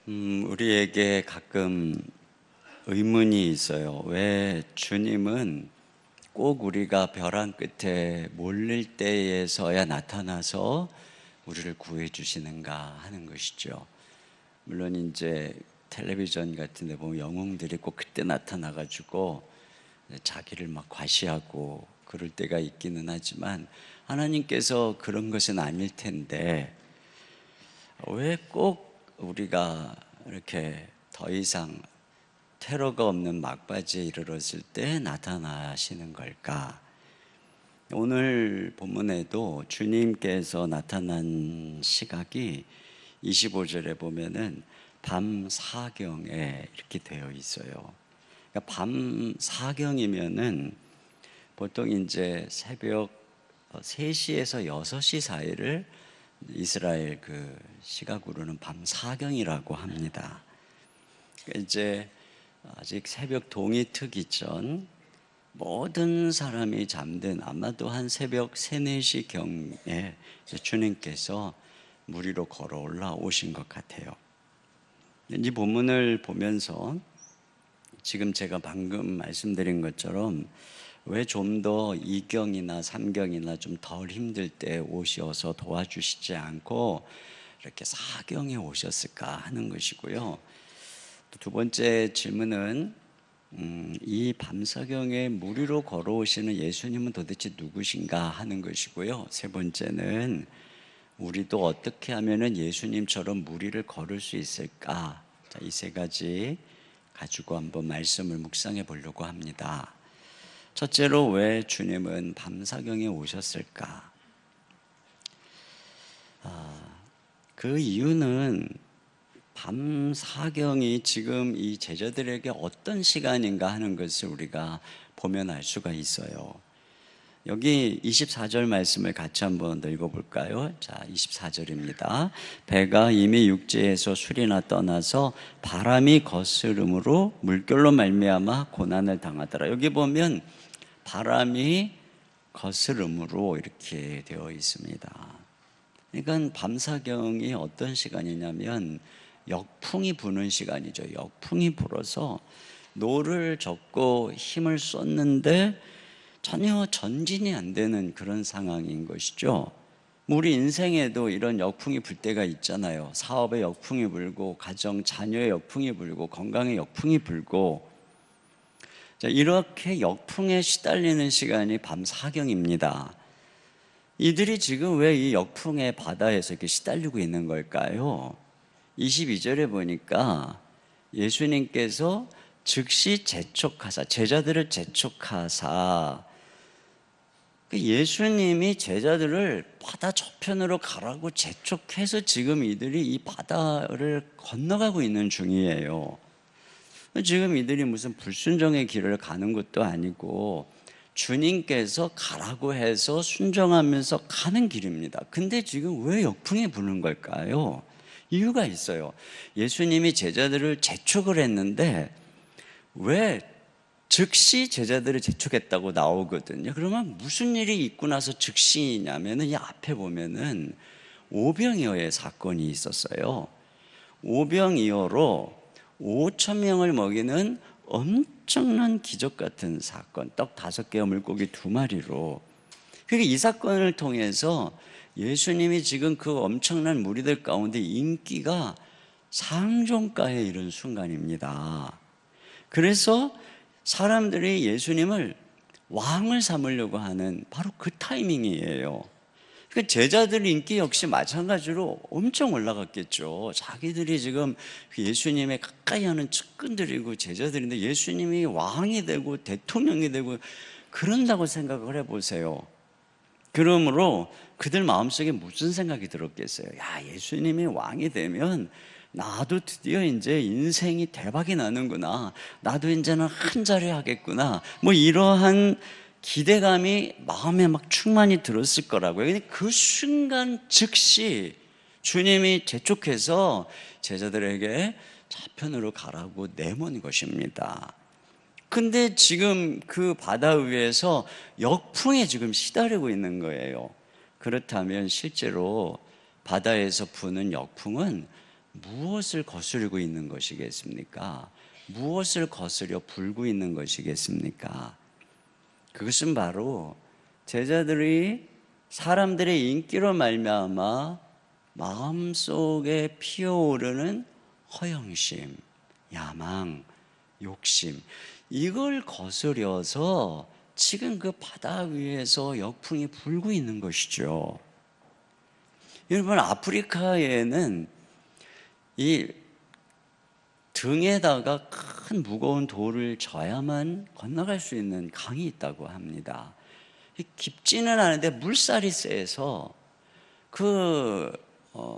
우리에게 가끔 의문이 있어요. 왜 주님은 꼭 우리가 벼랑 끝에 몰릴 때에서야 나타나서 우리를 구해 주시는가 하는 것이죠. 물론 이제 텔레비전 같은 데 보면 영웅들이 꼭 그때 나타나 가지고 자기를 막 과시하고 그럴 때가 있기는 하지만 하나님께서 그런 것은 아닐 텐데 왜 꼭 우리가 이렇게 더 이상 테러가 없는 막바지에 이르렀을 때 나타나시는 걸까? 오늘 본문에도 주님께서 나타난 시각이 25절에 보면은 밤 사경에 이렇게 되어 있어요. 그러니까 밤 사경이면은 보통 이제 새벽 3시에서 6시 사이를 이스라엘 그 시각으로는 밤 사경이라고 합니다. 그러니까 이제 아직 새벽 동이 트기 전 모든 사람이 잠든 아마도 한 새벽 3, 4시 경에 주님께서 물 위로 걸어 올라오신 것 같아요. 이 본문을 보면서 지금 제가 방금 말씀드린 것처럼 왜 좀 더 2경이나 3경이나 좀 덜 힘들 때 오셔서 도와주시지 않고 이렇게 4경에 오셨을까 하는 것이고요. 또 두 번째 질문은 이 밤사경에 물 위로 걸어오시는 예수님은 도대체 누구신가 하는 것이고요. 세 번째는 우리도 어떻게 하면 예수님처럼 물 위를 걸을 수 있을까? 이 세 가지 가지고 한번 말씀을 묵상해 보려고 합니다. 첫째로 왜 주님은 밤사경에 오셨을까? 그 이유는 밤사경이 지금 이 제자들에게 어떤 시간인가 하는 것을 우리가 보면 알 수가 있어요. 여기 24절 말씀을 같이 한번 읽어볼까요? 자, 24절입니다. 배가 이미 육지에서 수리나 떠나서 바람이 거스름으로 물결로 말미암아 고난을 당하더라. 여기 보면 바람이 거스름으로 이렇게 되어 있습니다. 그러니까 밤사경이 어떤 시간이냐면 역풍이 부는 시간이죠. 역풍이 불어서 노를 젓고 힘을 쏟는데 전혀 전진이 안 되는 그런 상황인 것이죠. 우리 인생에도 이런 역풍이 불 때가 있잖아요. 사업에 역풍이 불고, 가정, 자녀의 역풍이 불고, 건강에 역풍이 불고. 자, 이렇게 역풍에 시달리는 시간이 밤사경입니다. 이들이 지금 왜 이 역풍의 바다에서 이렇게 시달리고 있는 걸까요? 22절에 보니까 예수님께서 즉시 재촉하사, 제자들을 재촉하사, 예수님이 제자들을 바다 저편으로 가라고 재촉해서 지금 이들이 이 바다를 건너가고 있는 중이에요. 지금 이들이 무슨 불순종의 길을 가는 것도 아니고 주님께서 가라고 해서 순종하면서 가는 길입니다. 근데 지금 왜 역풍이 부는 걸까요? 이유가 있어요. 예수님이 제자들을 재촉을 했는데 왜 즉시 제자들을 재촉했다고 나오거든요. 그러면 무슨 일이 있고 나서 즉시냐면은 이 앞에 보면은 오병이어의 사건이 있었어요. 오병이어로 5천 명을 먹이는 엄청난 기적 같은 사건, 떡 5개와 물고기 2마리로. 그러니까 이 사건을 통해서 예수님이 지금 그 엄청난 무리들 가운데 인기가 상종가에 이른 순간입니다. 그래서 사람들이 예수님을 왕을 삼으려고 하는 바로 그 타이밍이에요. 그러니까 제자들 인기 역시 마찬가지로 엄청 올라갔겠죠. 자기들이 지금 예수님의 가까이 하는 측근들이고 제자들인데 예수님이 왕이 되고 대통령이 되고 그런다고 생각을 해보세요. 그러므로 그들 마음속에 무슨 생각이 들었겠어요? 야, 예수님이 왕이 되면 나도 드디어 이제 인생이 대박이 나는구나. 나도 이제는 한 자리 하겠구나. 뭐 이러한 기대감이 마음에 막 충만히 들었을 거라고요. 근데 그 순간 즉시 주님이 재촉해서 제자들에게 좌편으로 가라고 내몬 것입니다. 근데 지금 그 바다 위에서 역풍에 지금 시달리고 있는 거예요. 그렇다면 실제로 바다에서 부는 역풍은 무엇을 거스르고 있는 것이겠습니까? 무엇을 거스려 불고 있는 것이겠습니까? 그것은 바로 제자들이 사람들의 인기로 말미암아 마음속에 피어오르는 허영심, 야망, 욕심, 이걸 거스려서 지금 그 바다 위에서 역풍이 불고 있는 것이죠. 여러분, 아프리카에는 이 등에다가 큰 무거운 돌을 져야만 건너갈 수 있는 강이 있다고 합니다. 깊지는 않은데 물살이 세서 그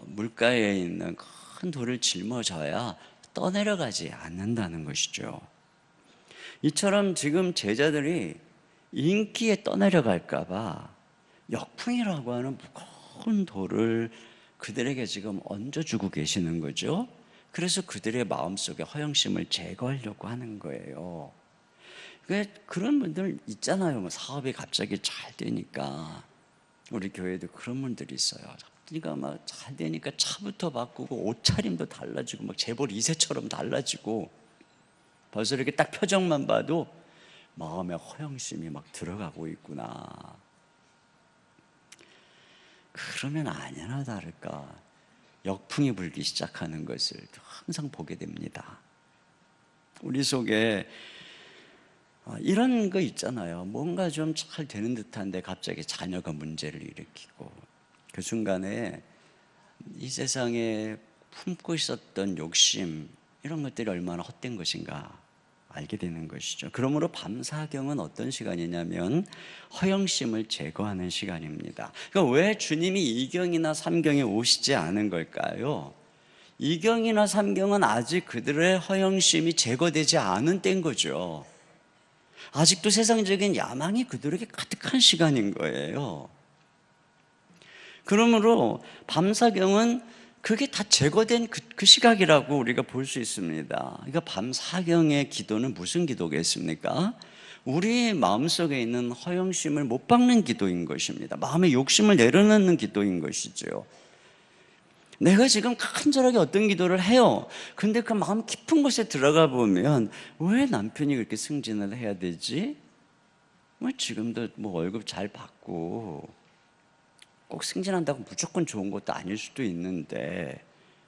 물가에 있는 큰 돌을 짊어져야 떠내려가지 않는다는 것이죠. 이처럼 지금 제자들이 인기에 떠내려갈까 봐 역풍이라고 하는 무거운 돌을 그들에게 지금 얹어주고 계시는 거죠. 그래서 그들의 마음속에 허영심을 제거하려고 하는 거예요. 그런 분들 있잖아요. 사업이 갑자기 잘 되니까. 우리 교회도 그런 분들이 있어요. 그러니까 막 잘 되니까 차부터 바꾸고 옷차림도 달라지고 막 재벌 2세처럼 달라지고, 벌써 이렇게 딱 표정만 봐도 마음에 허영심이 막 들어가고 있구나. 그러면 아니나 다를까 역풍이 불기 시작하는 것을 항상 보게 됩니다. 우리 속에 이런 거 있잖아요. 뭔가 좀 잘 되는 듯한데 갑자기 자녀가 문제를 일으키고, 그 순간에 이 세상에 품고 있었던 욕심, 이런 것들이 얼마나 헛된 것인가 알게 되는 것이죠. 그러므로 밤사경은 어떤 시간이냐면 허영심을 제거하는 시간입니다. 그러니까 왜 주님이 2경이나 3경에 오시지 않은 걸까요? 2경이나 3경은 아직 그들의 허영심이 제거되지 않은 때인 거죠. 아직도 세상적인 야망이 그들에게 가득한 시간인 거예요. 그러므로 밤사경은 그게 다 제거된 그 시각이라고 우리가 볼 수 있습니다. 그러니까 밤사경의 기도는 무슨 기도겠습니까? 우리 마음속에 있는 허영심을 못 박는 기도인 것입니다. 마음의 욕심을 내려놓는 기도인 것이죠. 내가 지금 간절하게 어떤 기도를 해요. 근데 그 마음 깊은 곳에 들어가 보면 왜 남편이 그렇게 승진을 해야 되지? 지금도 월급 잘 받고 꼭 승진한다고 무조건 좋은 것도 아닐 수도 있는데,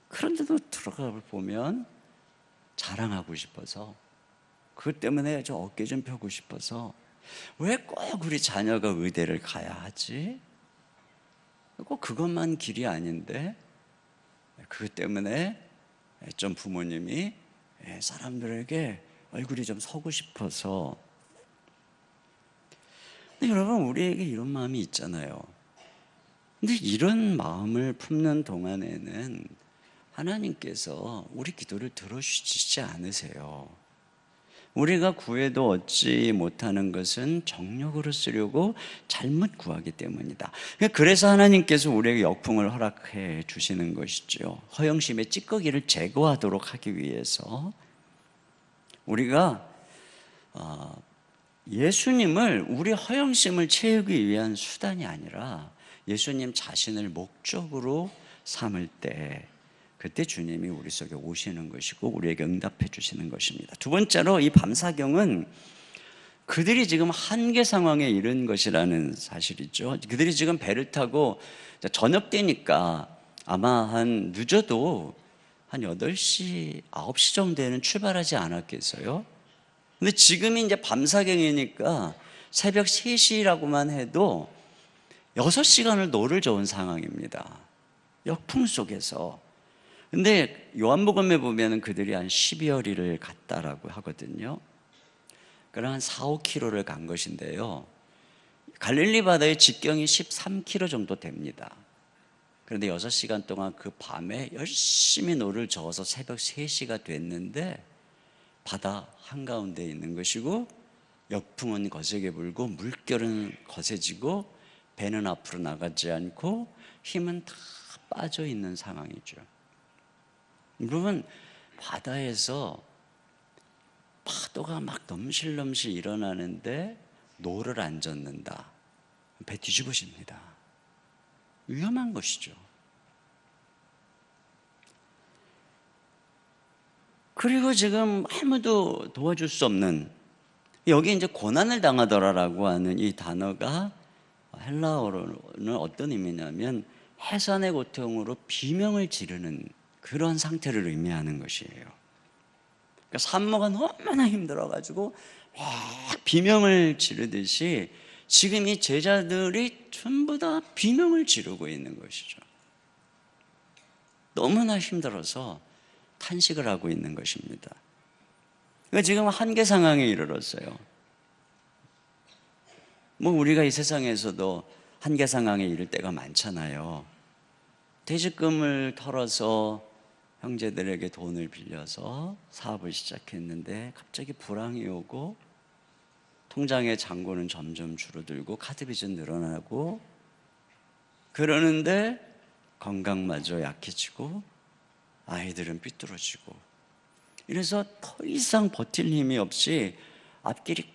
그런데도 들어가 보면 자랑하고 싶어서, 그것 때문에 저 어깨 좀 펴고 싶어서, 왜 꼭 우리 자녀가 의대를 가야 하지? 꼭 그것만 길이 아닌데, 그것 때문에 좀 부모님이 사람들에게 얼굴이 좀 서고 싶어서. 근데 여러분, 우리에게 이런 마음이 있잖아요. 근데 이런 마음을 품는 동안에는 하나님께서 우리 기도를 들어주시지 않으세요. 우리가 구해도 얻지 못하는 것은 정욕으로 쓰려고 잘못 구하기 때문이다. 그래서 하나님께서 우리에게 역풍을 허락해 주시는 것이죠. 허영심의 찌꺼기를 제거하도록 하기 위해서. 우리가 예수님을, 우리 허영심을 채우기 위한 수단이 아니라 예수님 자신을 목적으로 삼을 때, 그때 주님이 우리 속에 오시는 것이고 우리에게 응답해 주시는 것입니다. 두 번째로, 이 밤사경은 그들이 지금 한계 상황에 이른 것이라는 사실이죠. 그들이 지금 배를 타고 저녁 때니까 아마 늦어도 한 8시, 9시 정도에는 출발하지 않았겠어요? 근데 지금이 이제 밤사경이니까 새벽 3시라고만 해도 6시간을 노를 저은 상황입니다. 역풍 속에서. 근데 요한복음에 보면 그들이 한 12여리를 갔다라고 하거든요. 그럼 한 4, 5km를 간 것인데요. 갈릴리 바다의 직경이 13km 정도 됩니다. 그런데 6시간 동안 그 밤에 열심히 노를 저어서 새벽 3시가 됐는데 바다 한가운데 있는 것이고, 역풍은 거세게 불고 물결은 거세지고 배는 앞으로 나가지 않고 힘은 다 빠져 있는 상황이죠. 여러분, 바다에서 파도가 막 넘실넘실 일어나는데 노를 안 젓는다, 배 뒤집어집니다. 위험한 것이죠. 그리고 지금 아무도 도와줄 수 없는, 여기 이제 고난을 당하더라라고 하는 이 단어가 헬라어로는 어떤 의미냐면 해산의 고통으로 비명을 지르는 그런 상태를 의미하는 것이에요. 그러니까 산모가 너무나 힘들어가지고 막 비명을 지르듯이 지금 이 제자들이 전부 다 비명을 지르고 있는 것이죠. 너무나 힘들어서 탄식을 하고 있는 것입니다. 그러니까 지금 한계 상황에 이르렀어요. 뭐 우리가 이 세상에서도 한계 상황에 이를 때가 많잖아요. 퇴직금을 털어서 형제들에게 돈을 빌려서 사업을 시작했는데 갑자기 불황이 오고 통장의 잔고는 점점 줄어들고 카드 빚은 늘어나고 그러는데 건강마저 약해지고 아이들은 삐뚤어지고 이래서 더 이상 버틸 힘이 없이 앞길이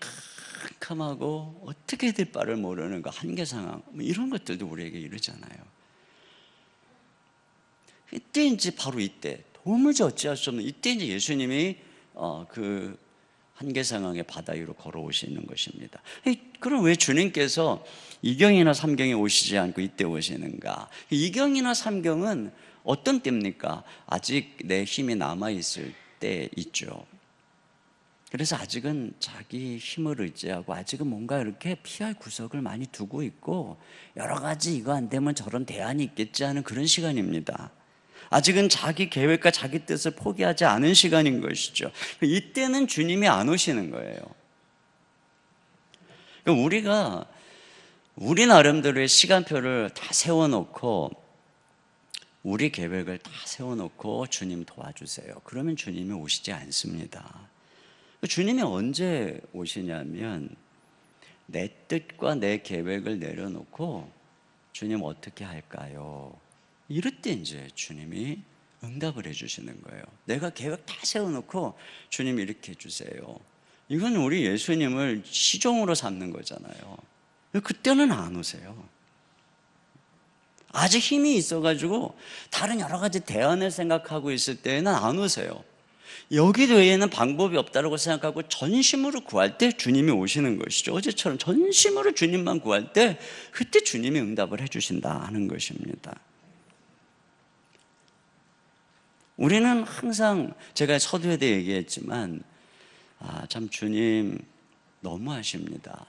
캄캄하고 어떻게 될 바를 모르는 그 한계 상황, 뭐 이런 것들도 우리에게 이르잖아요. 이때 이제 바로 이때 도무지 어찌할 수 없는 이때 이제 예수님이 그 한계 상황의 바다 위로 걸어오시는 것입니다. 그럼 왜 주님께서 2경이나 3경에 오시지 않고 이때 오시는가? 2경이나 3경은 어떤 때입니까? 아직 내 힘이 남아있을 때 있죠. 그래서 아직은 자기 힘을 의지하고 아직은 뭔가 이렇게 피할 구석을 많이 두고 있고 여러 가지 이거 안 되면 저런 대안이 있겠지 하는 그런 시간입니다. 아직은 자기 계획과 자기 뜻을 포기하지 않은 시간인 것이죠. 이때는 주님이 안 오시는 거예요. 우리가 우리 나름대로의 시간표를 다 세워놓고 우리 계획을 다 세워놓고 주님 도와주세요. 그러면 주님이 오시지 않습니다. 주님이 언제 오시냐면 내 뜻과 내 계획을 내려놓고 주님 어떻게 할까요? 이럴 때 이제 주님이 응답을 해주시는 거예요. 내가 계획 다 세워놓고 주님 이렇게 해주세요. 이건 우리 예수님을 시종으로 삼는 거잖아요. 그때는 안 오세요. 아직 힘이 있어가지고 다른 여러 가지 대안을 생각하고 있을 때는 안 오세요. 여기 외에는 방법이 없다고 생각하고 전심으로 구할 때 주님이 오시는 것이죠. 어제처럼 전심으로 주님만 구할 때 그때 주님이 응답을 해주신다 하는 것입니다. 우리는 항상 제가 서두에 대해 얘기했지만 참 주님 너무하십니다.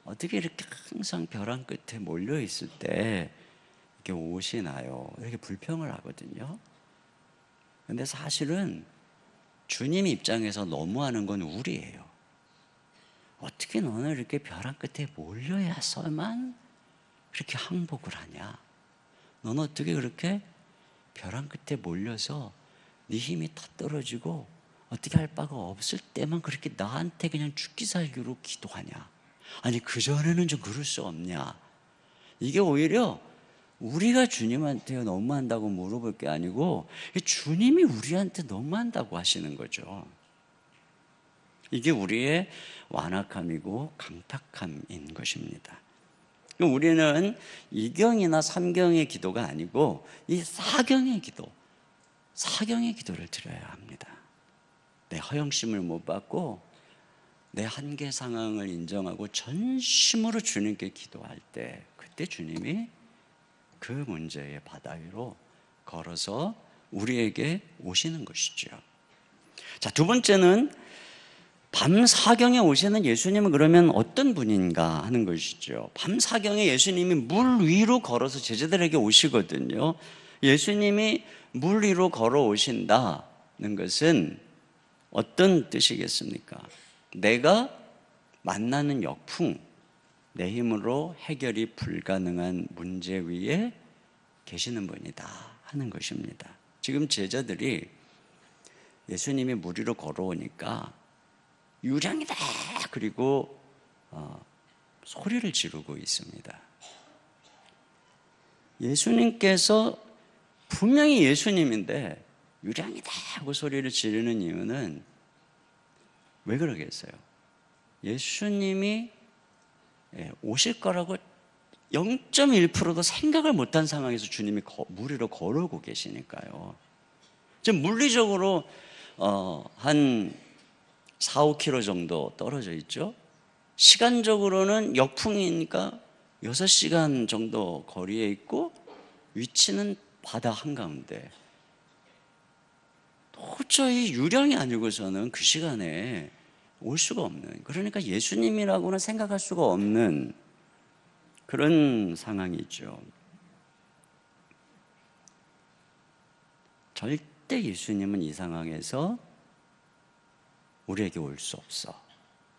어떻게 이렇게 항상 벼랑 끝에 몰려 있을 때 이렇게 오시나요? 이렇게 불평을 하거든요. 근데 사실은 주님 입장에서 너무하는 건 우리예요. 어떻게 너는 이렇게 벼랑 끝에 몰려야서만 그렇게 항복을 하냐? 너는 어떻게 그렇게 벼랑 끝에 몰려서 네 힘이 다 떨어지고 어떻게 할 바가 없을 때만 그렇게 나한테 그냥 죽기 살기로 기도하냐? 아니 그전에는 좀 그럴 수 없냐? 이게 오히려 우리가 주님한테 너무한다고 물어볼 게 아니고 주님이 우리한테 너무한다고 하시는 거죠. 이게 우리의 완악함이고 강팍함인 것입니다. 우리는 2경이나 3경의 기도가 아니고 이 4경의 기도, 4경의 기도를 드려야 합니다. 내 허영심을 못 받고 내 한계 상황을 인정하고 전심으로 주님께 기도할 때 그때 주님이 그 문제의 바다 위로 걸어서 우리에게 오시는 것이죠. 자, 두 번째는 밤 사경에 오시는 예수님은 그러면 어떤 분인가 하는 것이죠. 밤 사경에 예수님이 물 위로 걸어서 제자들에게 오시거든요. 예수님이 물 위로 걸어오신다는 것은 어떤 뜻이겠습니까? 내가 만나는 역풍, 내 힘으로 해결이 불가능한 문제 위에 계시는 분이다 하는 것입니다. 지금 제자들이 예수님이 물 위로 걸어오니까 유령이다 그리고 소리를 지르고 있습니다. 예수님께서 분명히 예수님인데 유령이다 하고 소리를 지르는 이유는 왜 그러겠어요? 예수님이 오실 거라고 0.1%도 생각을 못한 상황에서 주님이 물 위로 걸어오고 계시니까요. 지금 물리적으로 한 4, 5km 정도 떨어져 있죠. 시간적으로는 역풍이니까 6시간 정도 거리에 있고 위치는 바다 한가운데. 도저히 유령이 아니고서는 그 시간에 올 수가 없는, 그러니까 예수님이라고는 생각할 수가 없는 그런 상황이죠. 절대 예수님은 이 상황에서 우리에게 올 수 없어.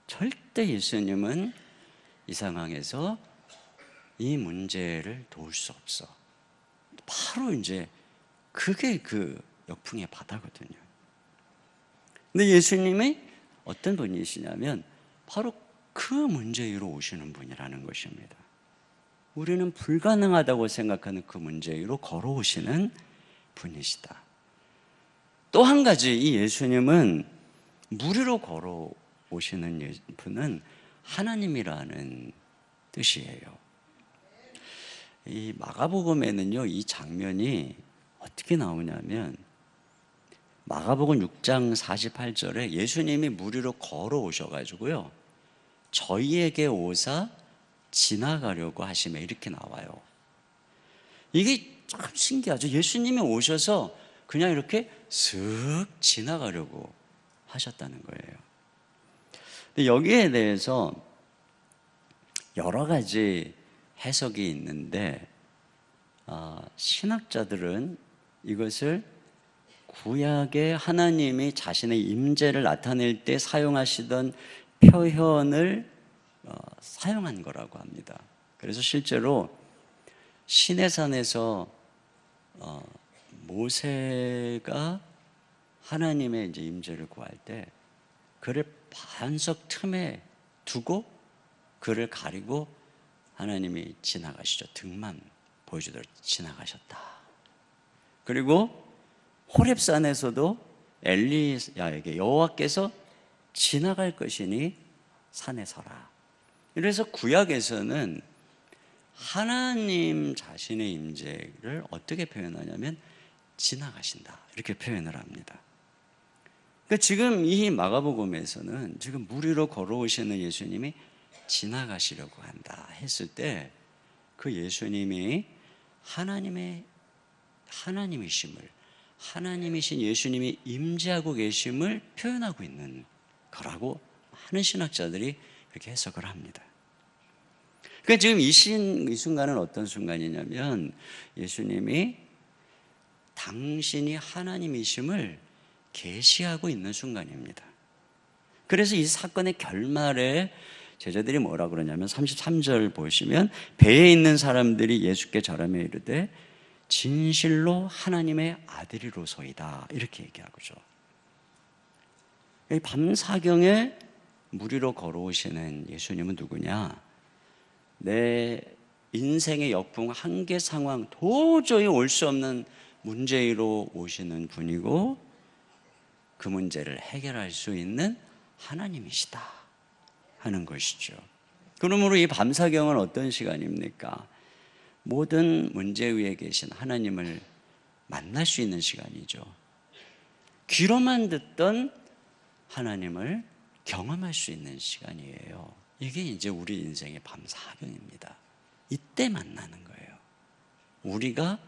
절대 예수님은 이 상황에서 이 문제를 도울 수 없어. 바로 이제 그게 그 역풍의 바다거든요. 근데 예수님이 어떤 분이시냐면 바로 그 문제 위로 오시는 분이라는 것입니다. 우리는 불가능하다고 생각하는 그 문제 위로 걸어오시는 분이시다. 또 한 가지, 이 예수님은 물 위로 걸어오시는 분은 하나님이라는 뜻이에요. 이 마가복음에는요, 이 장면이 어떻게 나오냐면 마가복음 6장 48절에 예수님이 물 위로 걸어오셔가지고요, 저희에게 오사 지나가려고 하시며 이렇게 나와요. 이게 참 신기하죠. 예수님이 오셔서 그냥 이렇게 슥 지나가려고 하셨다는 거예요. 근데 여기에 대해서 여러 가지 해석이 있는데 신학자들은 이것을 구약의 하나님이 자신의 임재를 나타낼 때 사용하시던 표현을 사용한 거라고 합니다. 그래서 실제로 시내산에서 모세가 하나님의 이제 임재를 구할 때 그를 반석 틈에 두고 그를 가리고 하나님이 지나가시죠. 등만 보여주도록 지나가셨다. 그리고 호렙산에서도 엘리야에게 여호와께서 지나갈 것이니 산에 서라. 그래서 구약에서는 하나님 자신의 임재를 어떻게 표현하냐면 지나가신다, 이렇게 표현을 합니다. 그러니까 지금 이 마가복음에서는 지금 물 위로 걸어오시는 예수님이 지나가시려고 한다 했을 때 그 예수님이 하나님이심을, 하나님이신 예수님이 임재하고 계심을 표현하고 있는 거라고 하는 신학자들이 그렇게 해석을 합니다. 그러니까 지금 이 순간은 어떤 순간이냐면 예수님이 당신이 하나님이심을 계시하고 있는 순간입니다. 그래서 이 사건의 결말에 제자들이 뭐라 그러냐면 33절 보시면 배에 있는 사람들이 예수께 절하며 이르되 진실로 하나님의 아들이로소이다, 이렇게 얘기하고죠. 밤사경에 물 위로 걸어오시는 예수님은 누구냐? 내 인생의 역풍, 한계 상황, 도저히 올 수 없는 문제 위로 오시는 분이고 그 문제를 해결할 수 있는 하나님이시다 하는 것이죠. 그러므로 이 밤사경은 어떤 시간입니까? 모든 문제 위에 계신 하나님을 만날 수 있는 시간이죠. 귀로만 듣던 하나님을 경험할 수 있는 시간이에요. 이게 이제 우리 인생의 밤사경입니다. 이때 만나는 거예요. 우리가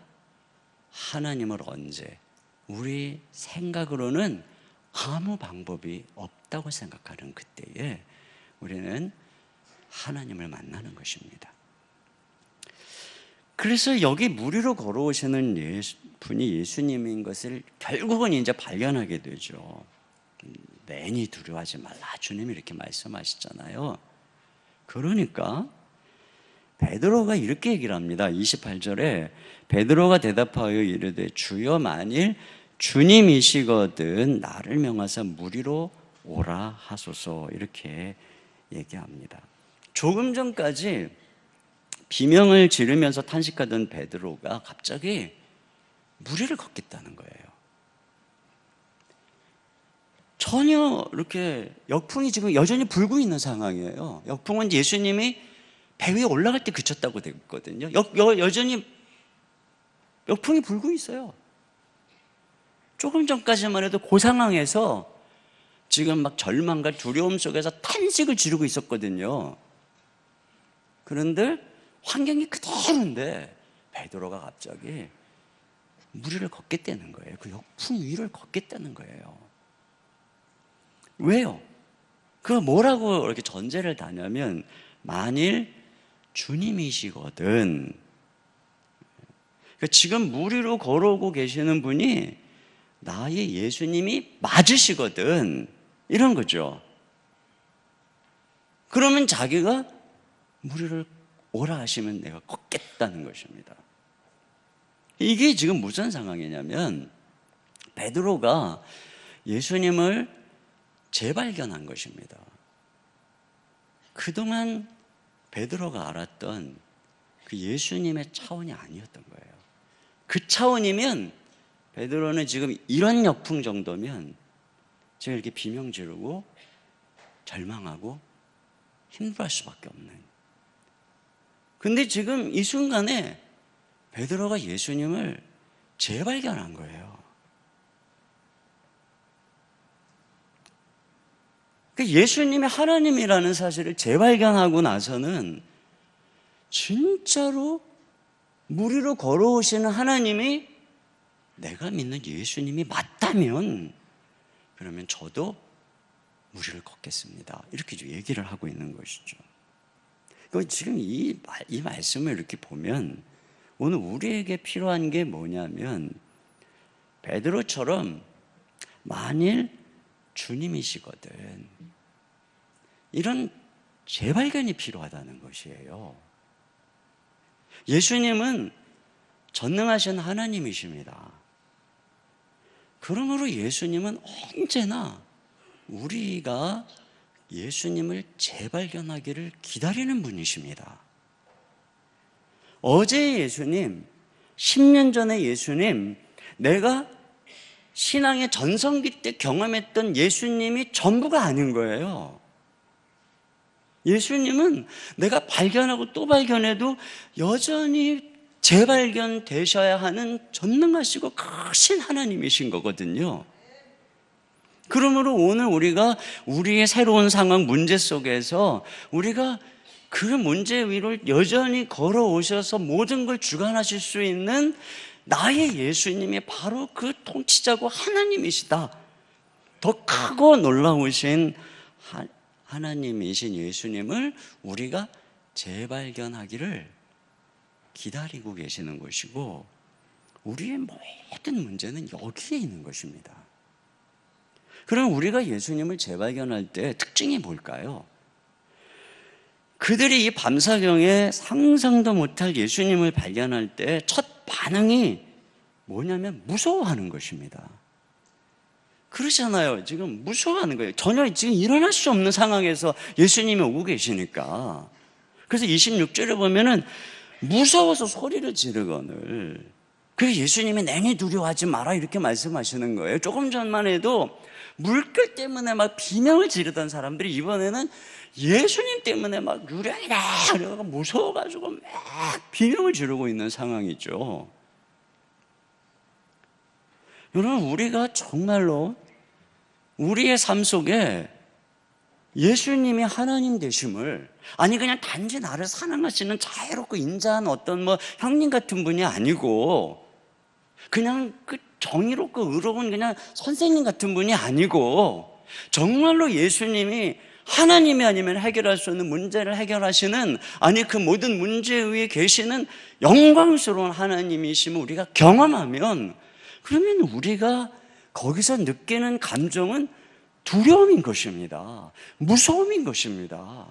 하나님을 언제, 우리 생각으로는 아무 방법이 없다고 생각하는 그때에 우리는 하나님을 만나는 것입니다. 그래서 여기 물 위로 걸어오시는 분이 예수님인 것을 결국은 이제 발견하게 되죠. 내니 두려워하지 말라, 주님이 이렇게 말씀하시잖아요. 그러니까 베드로가 이렇게 얘기를 합니다. 28절에 베드로가 대답하여 이르되 주여 만일 주님이시거든 나를 명하사 물 위로 오라 하소서, 이렇게 얘기합니다. 조금 전까지 비명을 지르면서 탄식하던 베드로가 갑자기 물 위를 걷겠다는 거예요. 전혀 이렇게 역풍이 지금 여전히 불고 있는 상황이에요. 역풍은 예수님이 배 위에 올라갈 때 그쳤다고 됐거든요. 여전히 역풍이 불고 있어요. 조금 전까지만 해도 그 상황에서 지금 막 절망과 두려움 속에서 탄식을 지르고 있었거든요. 그런데 환경이 그대로인데 베드로가 갑자기 물 위를 걷겠다는 거예요. 그 역풍 위를 걷겠다는 거예요. 왜요? 그 뭐라고 이렇게 전제를 다냐면, 만일 주님이시거든, 그러니까 지금 물 위로 걸어오고 계시는 분이 나의 예수님이 맞으시거든, 이런 거죠. 그러면 자기가 물 위를 오라 하시면 내가 걷겠다는 것입니다. 이게 지금 무슨 상황이냐면, 베드로가 예수님을 재발견한 것입니다. 그동안 베드로가 알았던 그 예수님의 차원이 아니었던 거예요. 그 차원이면 베드로는 지금 이런 역풍 정도면 지금 이렇게 비명 지르고 절망하고 힘들어할 수밖에 없는. 근데 지금 이 순간에 베드로가 예수님을 재발견한 거예요. 예수님이 하나님이라는 사실을 재발견하고 나서는 진짜로 물 위로 걸어오시는 하나님이 내가 믿는 예수님이 맞다면 그러면 저도 물 위를 걷겠습니다, 이렇게 얘기를 하고 있는 것이죠. 지금 이 말씀을 이렇게 보면 오늘 우리에게 필요한 게 뭐냐면, 베드로처럼 만일 주님이시거든, 이런 재발견이 필요하다는 것이에요. 예수님은 전능하신 하나님이십니다. 그러므로 예수님은 언제나 우리가 예수님을 재발견하기를 기다리는 분이십니다. 어제의 예수님, 10년 전의 예수님, 내가 신앙의 전성기 때 경험했던 예수님이 전부가 아닌 거예요. 예수님은 내가 발견하고 또 발견해도 여전히 재발견되셔야 하는 전능하시고 크신 하나님이신 거거든요. 그러므로 오늘 우리가 우리의 새로운 상황, 문제 속에서 우리가 그 문제 위로 여전히 걸어오셔서 모든 걸 주관하실 수 있는 나의 예수님이 바로 그 통치자고 하나님이시다. 더 크고 놀라우신 하나님이신 예수님을 우리가 재발견하기를 기다리고 계시는 것이고, 우리의 모든 문제는 여기에 있는 것입니다. 그럼 우리가 예수님을 재발견할 때 특징이 뭘까요? 그들이 이 밤사경에 상상도 못할 예수님을 발견할 때 첫 반응이 뭐냐면 무서워하는 것입니다. 그러잖아요. 지금 무서워하는 거예요. 전혀 지금 일어날 수 없는 상황에서 예수님이 오고 계시니까. 그래서 26절에 보면은 무서워서 소리를 지르거늘. 그래서 예수님이 내니 두려워하지 마라 이렇게 말씀하시는 거예요. 조금 전만 해도 물결 때문에 막 비명을 지르던 사람들이 이번에는 예수님 때문에 막 유령이다 그래서 무서워가지고 막 비명을 지르고 있는 상황이죠. 여러분, 우리가 정말로 우리의 삶 속에 예수님이 하나님 되심을, 아니 그냥 단지 나를 사랑하시는 자유롭고 인자한 어떤 형님 같은 분이 아니고, 그냥 그 정의롭고 의로운 그냥 선생님 같은 분이 아니고, 정말로 예수님이 하나님이 아니면 해결할 수 없는 문제를 해결하시는, 아니 그 모든 문제 위에 계시는 영광스러운 하나님이심을 우리가 경험하면, 그러면 우리가 거기서 느끼는 감정은 두려움인 것입니다. 무서움인 것입니다.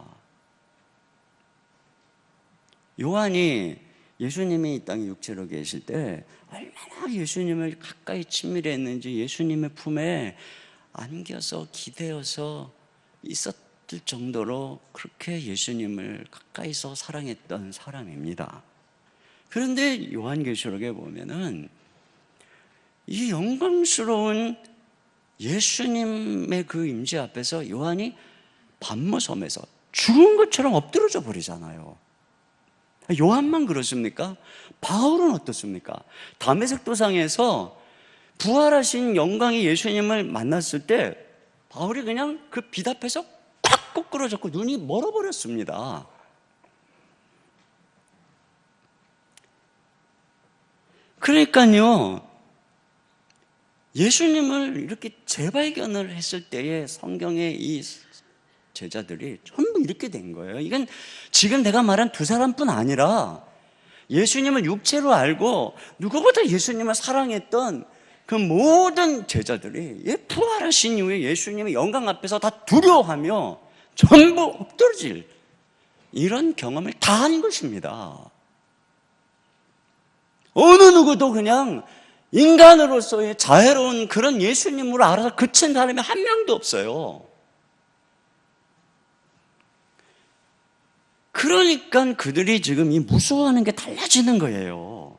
요한이 예수님이 이 땅에 육체로 계실 때 얼마나 예수님을 가까이 친밀했는지, 예수님의 품에 안겨서 기대어서 있었을 정도로 그렇게 예수님을 가까이서 사랑했던 사람입니다. 그런데 요한계시록에 보면은 이 영광스러운 예수님의 그 임재 앞에서 요한이 밤모섬에서 죽은 것처럼 엎드러져 버리잖아요. 요한만 그렇습니까? 바울은 어떻습니까? 다메섹 도상에서 부활하신 영광의 예수님을 만났을 때 바울이 그냥 그 빛 앞에서 팍 꼬꾸러졌고 눈이 멀어버렸습니다. 그러니까요, 예수님을 이렇게 재발견을 했을 때에 성경의 이 제자들이 전부 이렇게 된 거예요. 이건 지금 내가 말한 두 사람뿐 아니라 예수님을 육체로 알고 누구보다 예수님을 사랑했던 그 모든 제자들이 부활하신 이후에 예수님의 영광 앞에서 다 두려워하며 전부 엎드러질 이런 경험을 다 한 것입니다. 어느 누구도 그냥 인간으로서의 자애로운 그런 예수님으로 알아서 그친 사람이 한 명도 없어요. 그러니까 그들이 지금 이 무서워하는 게 달라지는 거예요.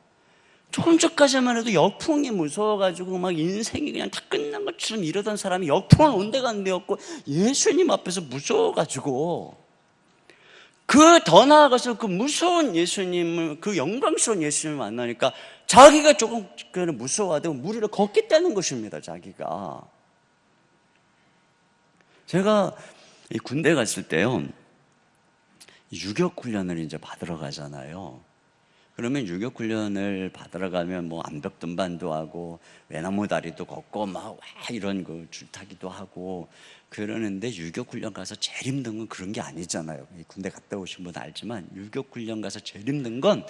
조금 전까지만 해도 역풍이 무서워가지고 막 인생이 그냥 다 끝난 것처럼 이러던 사람이 역풍은 온데가 안 되었고 예수님 앞에서 무서워가지고 그 더 나아가서 그 무서운 예수님을, 그 영광스러운 예수님을 만나니까 자기가 조금 무서워하고 무리를 걷겠다는 것입니다. 자기가. 제가 군대 갔을 때요, 유격훈련을 이제 받으러 가잖아요. 그러면 유격훈련을 받으러 가면 뭐 암벽 등반도 하고 외나무 다리도 걷고 막 이런 그 줄타기도 하고 그러는데, 유격훈련 가서 제일 힘든 건 그런 게 아니잖아요. 군대 갔다 오신 분은 알지만 유격훈련 가서 제일 힘든 건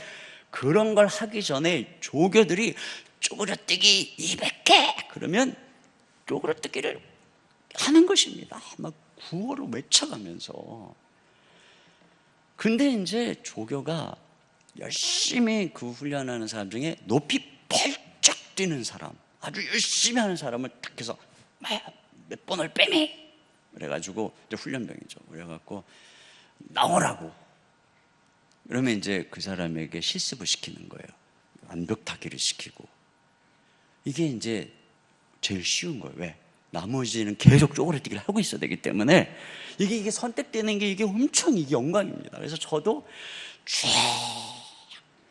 그런 걸 하기 전에 조교들이 쪼그려뜨기 200개 그러면 쪼그려뜨기를 하는 것입니다. 막 구호를 외쳐가면서. 근데 이제 조교가 열심히 그 훈련하는 사람 중에 높이 펄쩍 뛰는 사람, 아주 열심히 하는 사람을 딱 해서 몇 번을 빼미 그래가지고, 이제 훈련병이죠. 그래갖고 나오라고. 그러면 이제 그 사람에게 실습을 시키는 거예요. 암벽 타기를 시키고. 이게 이제 제일 쉬운 거예요. 왜? 나머지는 계속 쪼그라뜨기를 하고 있어야 되기 때문에 이게 선택되는 게 이게 엄청 이게 영광입니다. 그래서 저도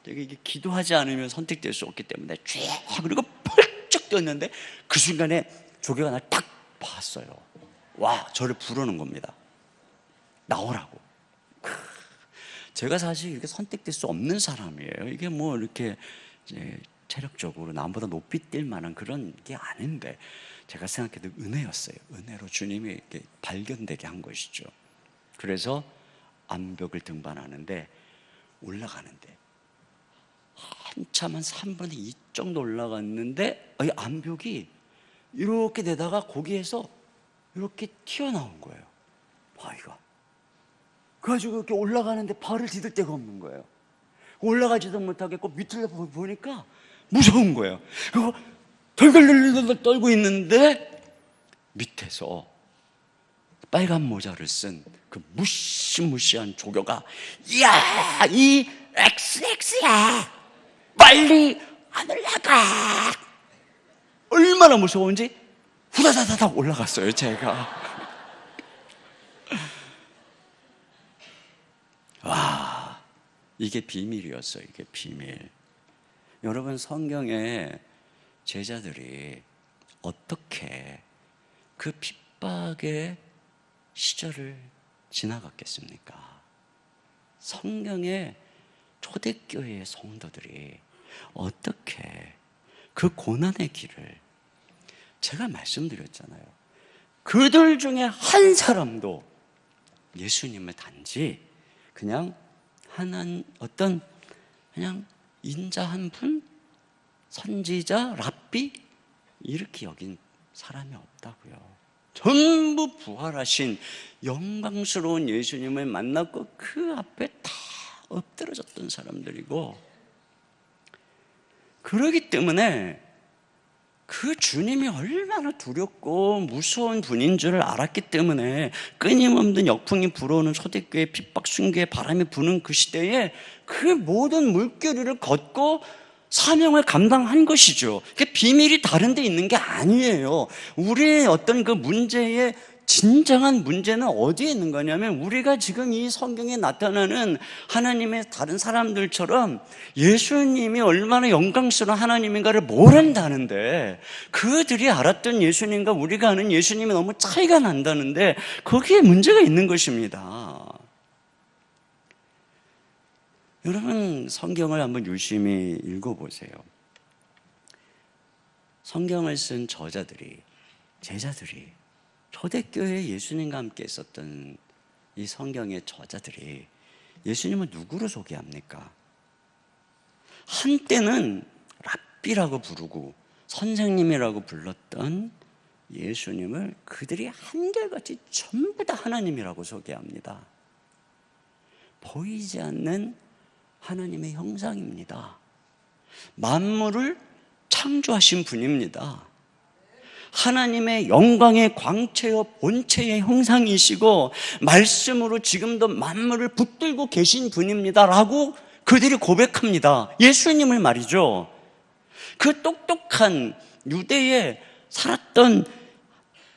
이게 기도하지 않으면 선택될 수 없기 때문에 그리고 펄쩍 뛰었는데 그 순간에 조교가 날 딱 봤어요. 와, 저를 부르는 겁니다. 나오라고. 제가 사실 이렇게 선택될 수 없는 사람이에요. 이게 뭐 이렇게 이제 체력적으로 남보다 높이 뛸 만한 그런 게 아닌데, 제가 생각해도 은혜였어요. 은혜로 주님이 이렇게 발견되게 한 것이죠. 그래서 암벽을 등반하는데 올라가는데 한참 한 3분의 2 정도 올라갔는데 이 암벽이 이렇게 되다가 거기에서 이렇게 튀어나온 거예요. 바위가. 그래가지고 이렇게 올라가는데 발을 디딜 데가 없는 거예요. 올라가지도 못하겠고 밑을 보니까 무서운 거예요. 그리고 덜덜덜덜 떨고 있는데 밑에서 빨간 모자를 쓴 그 무시무시한 조교가, 이야, 이 XX야, 빨리 안 올라가. 얼마나 무서운지 후다다다닥 올라갔어요. 제가. 와, 이게 비밀이었어요. 이게 비밀. 여러분, 성경에 제자들이 어떻게 그 핍박의 시절을 지나갔겠습니까? 성경의 초대교회의 성도들이 어떻게 그 고난의 길을, 제가 말씀드렸잖아요. 그들 중에 한 사람도 예수님을 단지 그냥 어떤 그냥 인자 한 분, 선지자, 랍비 이렇게 여긴 사람이 없다고요. 전부 부활하신 영광스러운 예수님을 만났고 그 앞에 다 엎드러졌던 사람들이고, 그러기 때문에 그 주님이 얼마나 두렵고 무서운 분인 줄을 알았기 때문에 끊임없는 역풍이 불어오는 초대교회 핍박 순교의 바람이 부는 그 시대에 그 모든 물결을 걷고 사명을 감당한 것이죠. 그 비밀이 다른 데 있는 게 아니에요. 우리의 어떤 그 문제의 진정한 문제는 어디에 있는 거냐면 우리가 지금 이 성경에 나타나는 하나님의 다른 사람들처럼 예수님이 얼마나 영광스러운 하나님인가를 모른다는데, 그들이 알았던 예수님과 우리가 아는 예수님이 너무 차이가 난다는데 거기에 문제가 있는 것입니다. 여러분, 성경을 한번 유심히 읽어보세요. 성경을 쓴 저자들이, 제자들이, 초대교회에 예수님과 함께 있었던 이 성경의 저자들이 예수님을 누구로 소개합니까? 한때는 랍비라고 부르고 선생님이라고 불렀던 예수님을 그들이 한결같이 전부 다 하나님이라고 소개합니다. 보이지 않는 하나님의 형상입니다. 만물을 창조하신 분입니다. 하나님의 영광의 광채여 본체의 형상이시고 말씀으로 지금도 만물을 붙들고 계신 분입니다 라고 그들이 고백합니다. 예수님을 말이죠. 그 똑똑한 유대에 살았던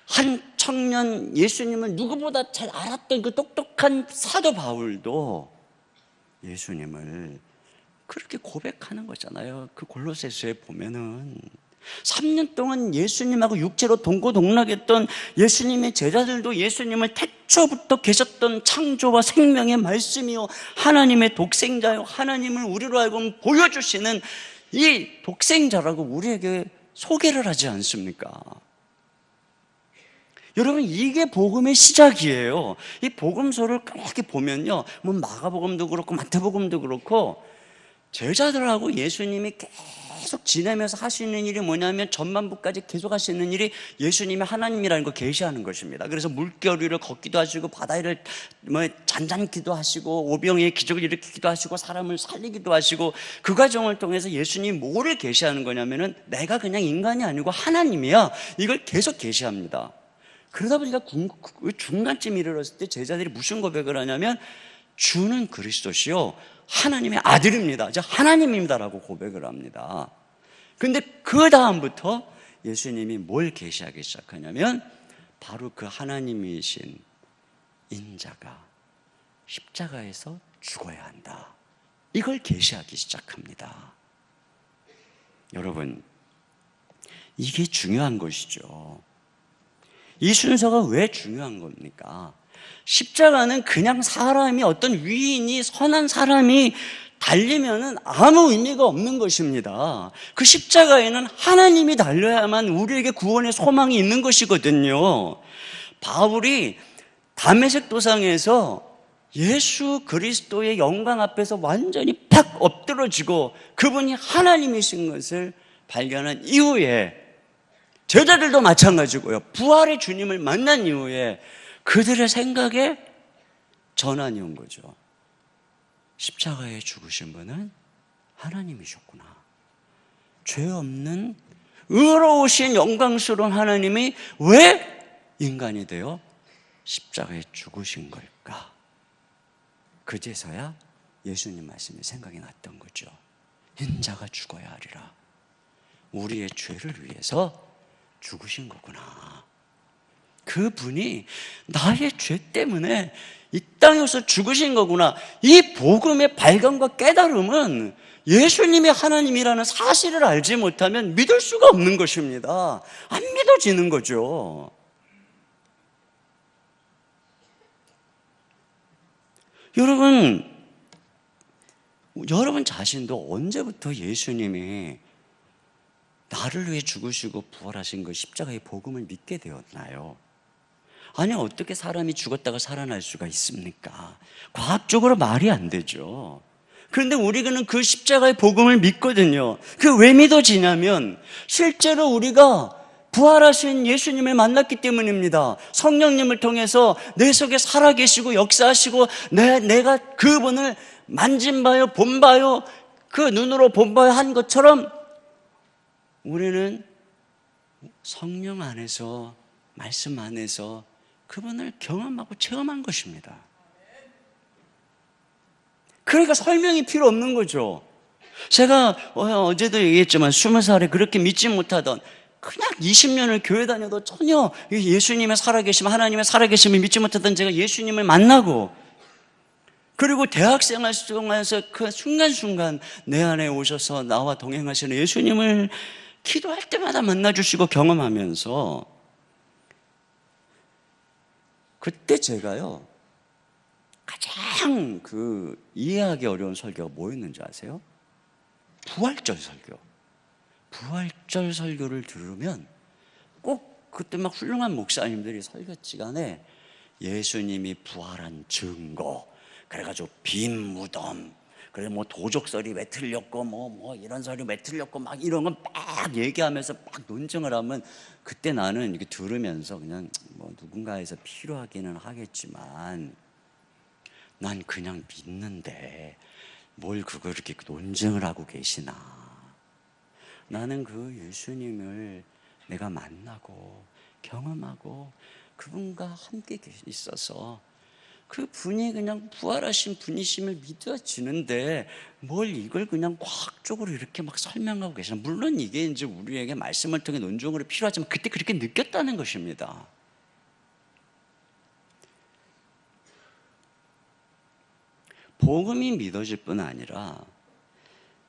한 청년, 예수님을 누구보다 잘 알았던 그 똑똑한 사도 바울도 예수님을 그렇게 고백하는 거잖아요. 그 골로새서에 보면은 3년 동안 예수님하고 육체로 동고동락했던 예수님의 제자들도 예수님을 태초부터 계셨던 창조와 생명의 말씀이요 하나님의 독생자요 하나님을 우리로 하여금 보여주시는 이 독생자라고 우리에게 소개를 하지 않습니까? 여러분, 이게 복음의 시작이에요. 이 복음서를 그렇게 보면요, 뭐 마가복음도 그렇고 마태복음도 그렇고 제자들하고 예수님이 계속 지내면서 하시는 일이 뭐냐면 전반부까지 계속 하시는 일이 예수님이 하나님이라는 걸 계시하는 것입니다. 그래서 물결 위를 걷기도 하시고 바다를 잔잔기도 하시고 오병이의 기적을 일으키기도 하시고 사람을 살리기도 하시고, 그 과정을 통해서 예수님이 뭐를 계시하는 거냐면은 내가 그냥 인간이 아니고 하나님이야, 이걸 계속 계시합니다. 그러다 보니까 중간쯤 이르렀을 때 제자들이 무슨 고백을 하냐면 주는 그리스도시요 하나님의 아들입니다, 하나님입니다라고 고백을 합니다. 근데 그 다음부터 예수님이 뭘 계시하기 시작하냐면 바로 그 하나님이신 인자가 십자가에서 죽어야 한다, 이걸 계시하기 시작합니다. 여러분, 이게 중요한 것이죠. 이 순서가 왜 중요한 겁니까? 십자가는 그냥 사람이, 어떤 위인이, 선한 사람이 달리면은 아무 의미가 없는 것입니다. 그 십자가에는 하나님이 달려야만 우리에게 구원의 소망이 있는 것이거든요. 바울이 다메섹 도상에서 예수 그리스도의 영광 앞에서 완전히 팍 엎드러지고 그분이 하나님이신 것을 발견한 이후에, 제자들도 마찬가지고요, 부활의 주님을 만난 이후에 그들의 생각에 전환이 온 거죠. 십자가에 죽으신 분은 하나님이셨구나. 죄 없는 의로우신 영광스러운 하나님이 왜 인간이 되어 십자가에 죽으신 걸까? 그제서야 예수님 말씀이 생각이 났던 거죠. 인자가 죽어야 하리라. 우리의 죄를 위해서 죽으신 거구나. 그분이 나의 죄 때문에 이 땅에서 죽으신 거구나. 이 복음의 발견과 깨달음은 예수님이 하나님이라는 사실을 알지 못하면 믿을 수가 없는 것입니다. 안 믿어지는 거죠. 여러분 자신도 언제부터 예수님이 나를 위해 죽으시고 부활하신 그 십자가의 복음을 믿게 되었나요? 아니, 어떻게 사람이 죽었다가 살아날 수가 있습니까? 과학적으로 말이 안 되죠. 그런데 우리는 그 십자가의 복음을 믿거든요. 그 왜 믿어지냐면 실제로 우리가 부활하신 예수님을 만났기 때문입니다. 성령님을 통해서 내 속에 살아계시고 역사하시고 내가 그분을 만진 바요, 본 바요, 그 눈으로 본 바요 한 것처럼 우리는 성령 안에서, 말씀 안에서 그분을 경험하고 체험한 것입니다. 그러니까 설명이 필요 없는 거죠. 제가 어제도 얘기했지만 20살에 그렇게 믿지 못하던 그냥 20년을 교회 다녀도 전혀 예수님의 살아계심, 하나님의 살아계심을 믿지 못했던 제가 예수님을 만나고, 그리고 대학생활 동안에서 그 순간순간 내 안에 오셔서 나와 동행하시는 예수님을 기도할 때마다 만나주시고 경험하면서, 그때 제가요 가장 이해하기 어려운 설교가 뭐였는지 아세요? 부활절 설교. 부활절 설교를 들으면 꼭 그때 막 훌륭한 목사님들이 설교 시간에 예수님이 부활한 증거, 그래가지고 빈 무덤, 그래서 뭐 도적설이 왜 틀렸고 뭐 이런 설이 왜 틀렸고 막 이런 건 막 얘기하면서 막 논증을 하면, 그때 나는 이게 들으면서 그냥 뭐 누군가에서 필요하기는 하겠지만 난 그냥 믿는데 뭘 그걸 이렇게 논증을 하고 계시나. 나는 그 예수님을 내가 만나고 경험하고 그분과 함께 있어서 그분이 그냥 부활하신 분이심을 믿어지는데 뭘 이걸 그냥 과학적으로 이렇게 막 설명하고 계시나. 물론 이게 이제 우리에게 말씀을 통해 논증으로 필요하지만 그때 그렇게 느꼈다는 것입니다. 복음이 믿어질 뿐 아니라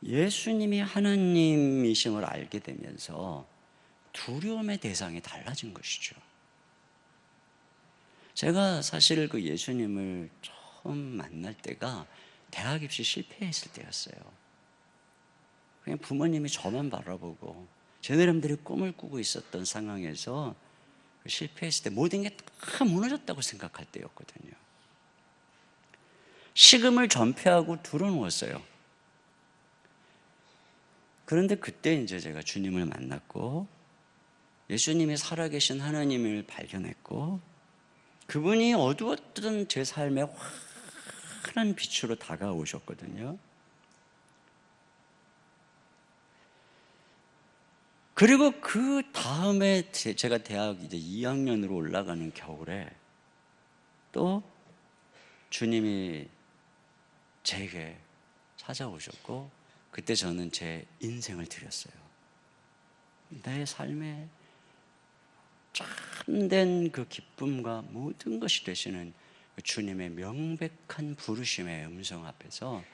예수님이 하나님이심을 알게 되면서 두려움의 대상이 달라진 것이죠. 제가 사실 그 예수님을 처음 만날 때가 대학 입시 실패했을 때였어요. 그냥 부모님이 저만 바라보고 제 나름대로 꿈을 꾸고 있었던 상황에서 실패했을 때 모든 게 다 무너졌다고 생각할 때였거든요. 식음을 전폐하고 드러누웠어요. 그런데 그때 이제 제가 주님을 만났고 예수님이 살아계신 하나님을 발견했고, 그분이 어두웠던 제 삶에 환한 빛으로 다가오셨거든요. 그리고 그 다음에 제가 대학 이제 2학년으로 올라가는 겨울에 또 주님이 제게 찾아오셨고, 그때 저는 제 인생을 드렸어요. 내 삶에 참된 그 기쁨과 모든 것이 되시는 주님의 명백한 부르심의 음성 앞에서,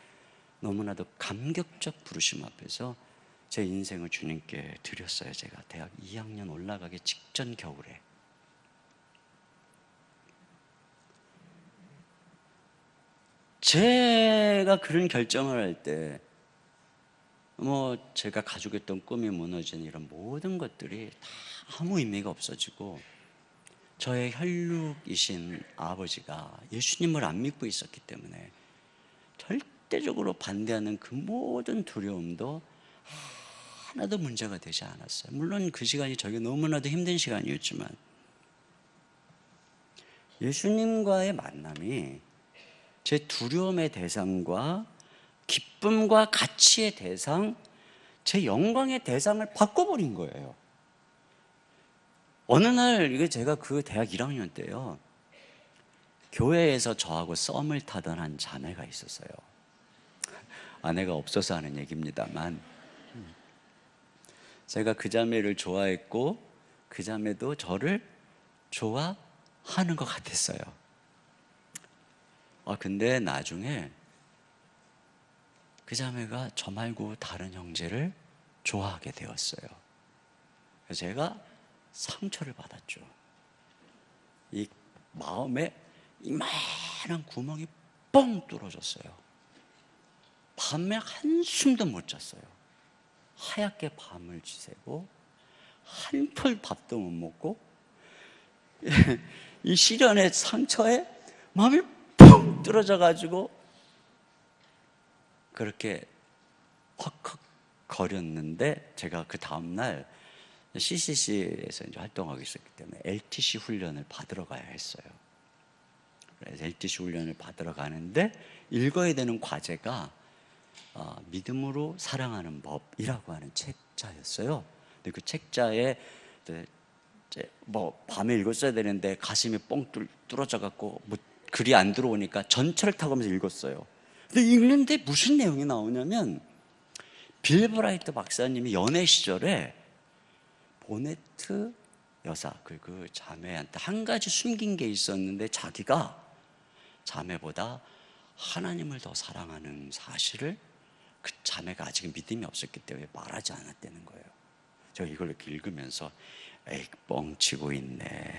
너무나도 감격적 부르심 앞에서 제 인생을 주님께 드렸어요. 제가 대학 2학년 올라가기 직전 겨울에. 제가 그런 결정을 할 때 제가 가지고 있던 꿈이 무너지는 이런 모든 것들이 다 아무 의미가 없어지고, 저의 혈육이신 아버지가 예수님을 안 믿고 있었기 때문에 절대적으로 반대하는 그 모든 두려움도 하나도 문제가 되지 않았어요. 물론 그 시간이 저에게 너무나도 힘든 시간이었지만, 예수님과의 만남이 제 두려움의 대상과 기쁨과 가치의 대상, 제 영광의 대상을 바꿔버린 거예요. 어느 날 이게 제가 그 대학 1학년 때요, 교회에서 저하고 썸을 타던 한 자매가 있었어요. 아내가 없어서 하는 얘기입니다만, 제가 그 자매를 좋아했고 그 자매도 저를 좋아하는 것 같았어요. 근데 나중에 그 자매가 저 말고 다른 형제를 좋아하게 되었어요. 그래서 제가 상처를 받았죠. 이 마음에 이만한 구멍이 뻥 뚫어졌어요. 밤에 한숨도 못 잤어요. 하얗게 밤을 지새고 한 풀 밥도 못 먹고 이 시련의 상처에 마음이 뻥 뚫어져 가지고 그렇게 헉헉 거렸는데, 제가 그 다음날 CCC에서 이제 활동하고 있었기 때문에 LTC 훈련을 받으러 가야 했어요. 그래서 LTC 훈련을 받으러 가는데 읽어야 되는 과제가 믿음으로 사랑하는 법이라고 하는 책자였어요. 근데 그 책자에 밤에 읽었어야 되는데 가슴이 뻥 뚫어져 갖고 글이 안 들어오니까 전철을 타고 가면서 읽었어요. 근데 읽는데 무슨 내용이 나오냐면, 빌 브라이트 박사님이 연애 시절에 보네트 여사 그 자매한테 한 가지 숨긴 게 있었는데, 자기가 자매보다 하나님을 더 사랑하는 사실을 그 자매가 아직 믿음이 없었기 때문에 말하지 않았다는 거예요. 제가 이걸 이렇게 읽으면서 에이, 뻥치고 있네.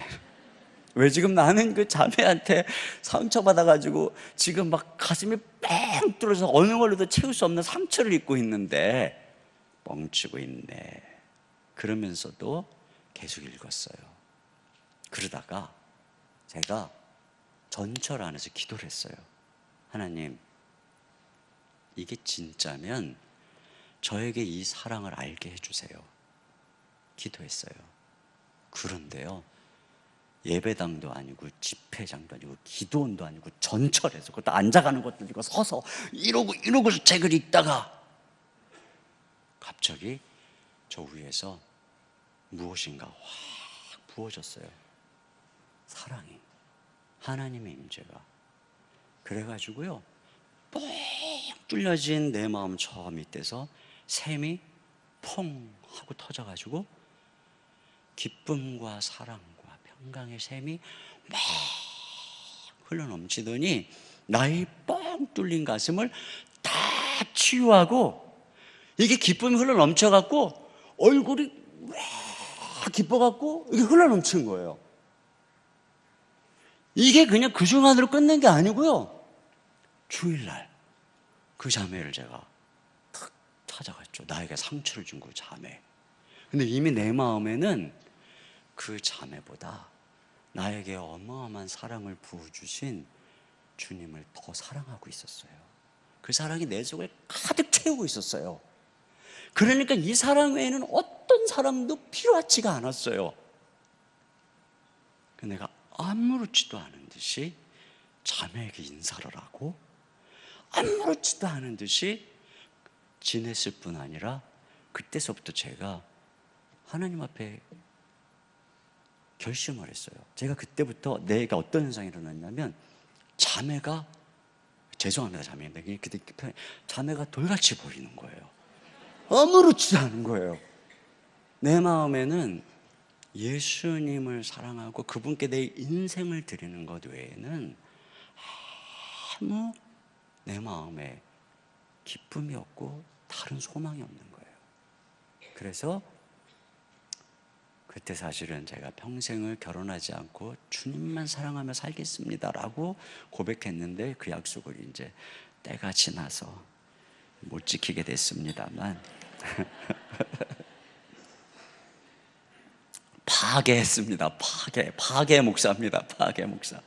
왜 지금 나는 그 자매한테 상처받아가지고 지금 막 가슴이 뻥 뚫어서 어느 걸로도 채울 수 없는 상처를 입고 있는데 뻥치고 있네. 그러면서도 계속 읽었어요. 그러다가 제가 전철 안에서 기도를 했어요. 하나님, 이게 진짜면 저에게 이 사랑을 알게 해주세요. 기도했어요. 그런데요, 예배당도 아니고 집회장도 아니고 기도원도 아니고 전철에서, 그것도 앉아가는 것도 아니고 서서 이러고서 책을 읽다가 갑자기 저 위에서 무엇인가 확 부어졌어요. 사랑이, 하나님의 임재가. 그래가지고요, 뻥 뚫려진 내 마음 저 밑에서 샘이 퐁 하고 터져가지고 기쁨과 사랑과 평강의 샘이 막 흘러넘치더니 나의 뻥 뚫린 가슴을 다 치유하고, 이게 기쁨이 흘러넘쳐갖고 얼굴이 막 기뻐갖고 이게 흘러넘치는 거예요. 이게 그냥 그 순간으로 끝낸 게 아니고요, 주일날 그 자매를 제가 탁 찾아갔죠. 나에게 상처를 준 그 자매. 근데 이미 내 마음에는 그 자매보다 나에게 어마어마한 사랑을 부어주신 주님을 더 사랑하고 있었어요. 그 사랑이 내 속을 가득 채우고 있었어요. 그러니까 이 사랑 외에는 어떤 사람도 필요하지가 않았어요. 내가 아무렇지도 않은 듯이 자매에게 인사를 하고 아무렇지도 않은 듯이 지냈을 뿐 아니라, 그때서부터 제가 하나님 앞에 결심을 했어요. 제가 그때부터 내가 어떤 현상이 일어났냐면, 자매가, 죄송합니다 자매인데, 그때 자매가 돌같이 보이는 거예요. 아무렇지도 않은 거예요. 내 마음에는 예수님을 사랑하고 그분께 내 인생을 드리는 것 외에는 아무 내 마음에 기쁨이 없고 다른 소망이 없는 거예요. 그래서 그때 사실은 제가 평생을 결혼하지 않고 주님만 사랑하며 살겠습니다라고 고백했는데, 그 약속을 이제 때가 지나서 못 지키게 됐습니다만 파괴했습니다. 파괴 목사입니다. 파괴 목사.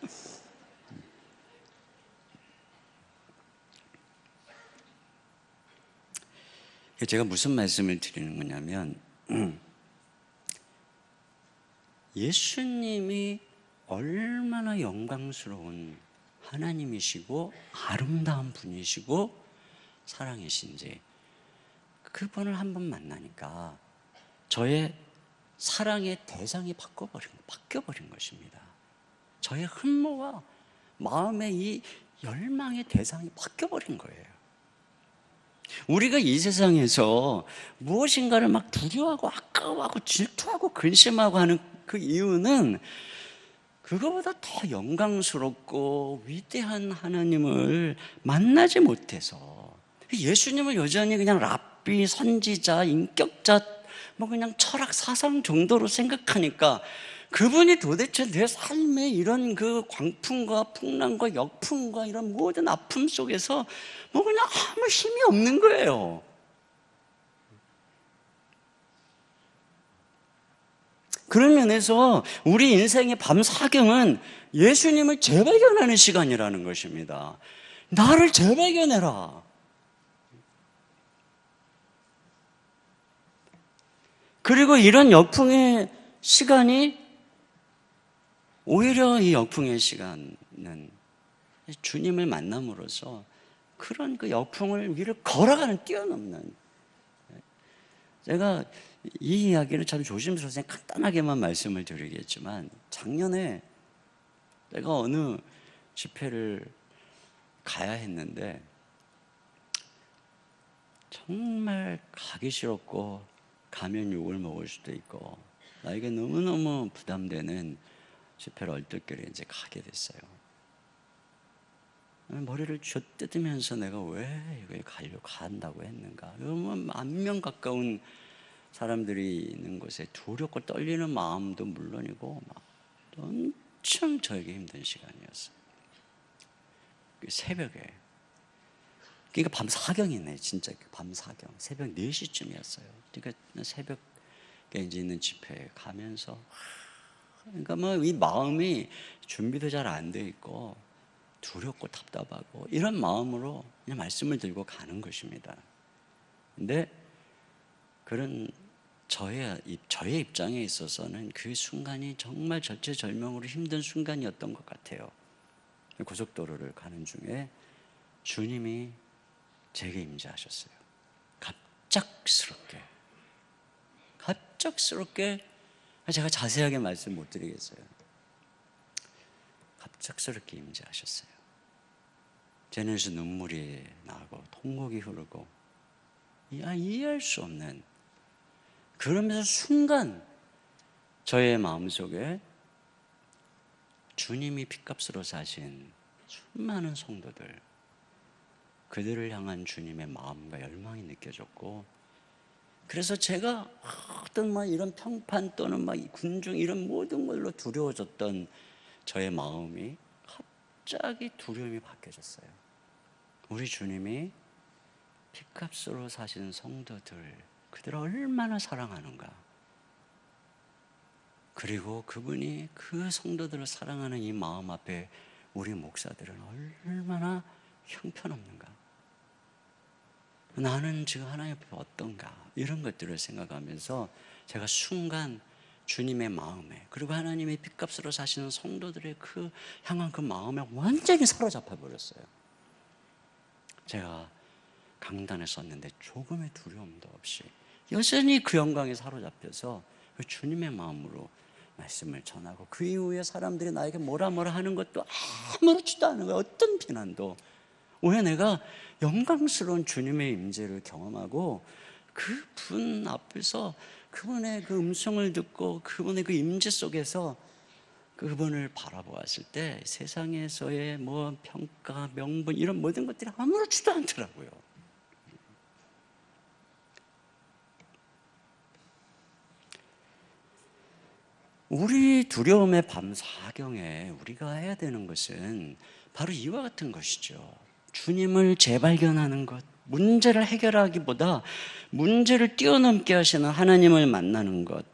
제가 무슨 말씀을 드리는 거냐면, 예수님이 얼마나 영광스러운 하나님이시고 아름다운 분이시고 사랑이신지, 그분을 한번 만나니까 저의 사랑의 대상이 바뀌어버린 것입니다. 저의 흠모와 마음의 이 열망의 대상이 바뀌어버린 거예요. 우리가 이 세상에서 무엇인가를 막 두려워하고 아까워하고 질투하고 근심하고 하는 그 이유는, 그거보다 더 영광스럽고 위대한 하나님을 만나지 못해서, 예수님을 여전히 그냥 랍비, 선지자, 인격자, 뭐 그냥 철학 사상 정도로 생각하니까, 그분이 도대체 내 삶의 이런 그 광풍과 풍랑과 역풍과 이런 모든 아픔 속에서 뭐 그냥 아무 힘이 없는 거예요. 그런 면에서 우리 인생의 밤 사경은 예수님을 재발견하는 시간이라는 것입니다. 나를 재발견해라. 그리고 이런 역풍의 시간이, 오히려 이 역풍의 시간은 주님을 만남으로써 그런 그 역풍을 위를 걸어가는, 뛰어넘는. 제가 이 이야기는 참 조심스러워서 간단하게만 말씀을 드리겠지만, 작년에 제가 어느 집회를 가야 했는데 정말 가기 싫었고 가면 욕을 먹을 수도 있고 나에게 너무너무 부담되는 집회를 얼떨결에 이제 가게 됐어요. 머리를 쥐어뜯으면서 내가 왜 이거에 가려고 한다고 했는가. 10,000명 가까운 사람들이 있는 곳에 두렵고 떨리는 마음도 물론이고 막 엄청 저에게 힘든 시간이었어요. 새벽에, 그러니까 밤 사경이네. 진짜 밤 사경, 새벽 4시쯤이었어요. 그러니까 새벽에 이제 있는 집회에 가면서, 그러니까 뭐 이 마음이 준비도 잘 안 돼 있고 두렵고 답답하고 이런 마음으로 그냥 말씀을 들고 가는 것입니다. 근데 그런 저의 입장에 있어서는 그 순간이 정말 절체절명으로 힘든 순간이었던 것 같아요. 고속도로를 가는 중에 주님이 제게 임재하셨어요. 갑작스럽게 제가 자세하게 말씀 못 드리겠어요. 갑작스럽게 임재하셨어요. 제 눈에서 눈물이 나고 통곡이 흐르고 이해할 수 없는, 그러면서 순간 저의 마음속에 주님이 핏값으로 사신 수많은 성도들, 그들을 향한 주님의 마음과 열망이 느껴졌고, 그래서 제가 어떤 이런 평판 또는 군중 이런 모든 걸로 두려워졌던 저의 마음이 갑자기 두려움이 바뀌어졌어요. 우리 주님이 핏값으로 사신 성도들, 그들을 얼마나 사랑하는가, 그리고 그분이 그 성도들을 사랑하는 이 마음 앞에 우리 목사들은 얼마나 형편없는가, 나는 지금 하나님 앞에 어떤가, 이런 것들을 생각하면서 제가 순간 주님의 마음에, 그리고 하나님의 핏값으로 사시는 성도들의 향한 그 마음에 완전히 사로잡혀 버렸어요. 제가 강단에 섰는데 조금의 두려움도 없이 여전히 그 영광에 사로잡혀서 그 주님의 마음으로 말씀을 전하고, 그 이후에 사람들이 나에게 뭐라 하는 것도 아무렇지도 않은 거예요. 어떤 비난도. 왜 내가 영광스러운 주님의 임재를 경험하고 그분 앞에서 그분의 그 음성을 듣고 그분의 그 임재 속에서 그분을 바라보았을 때 세상에서의 평가, 명분 이런 모든 것들이 아무렇지도 않더라고요. 우리 두려움의 밤 사경에 우리가 해야 되는 것은 바로 이와 같은 것이죠. 주님을 재발견하는 것, 문제를 해결하기보다 문제를 뛰어넘게 하시는 하나님을 만나는 것,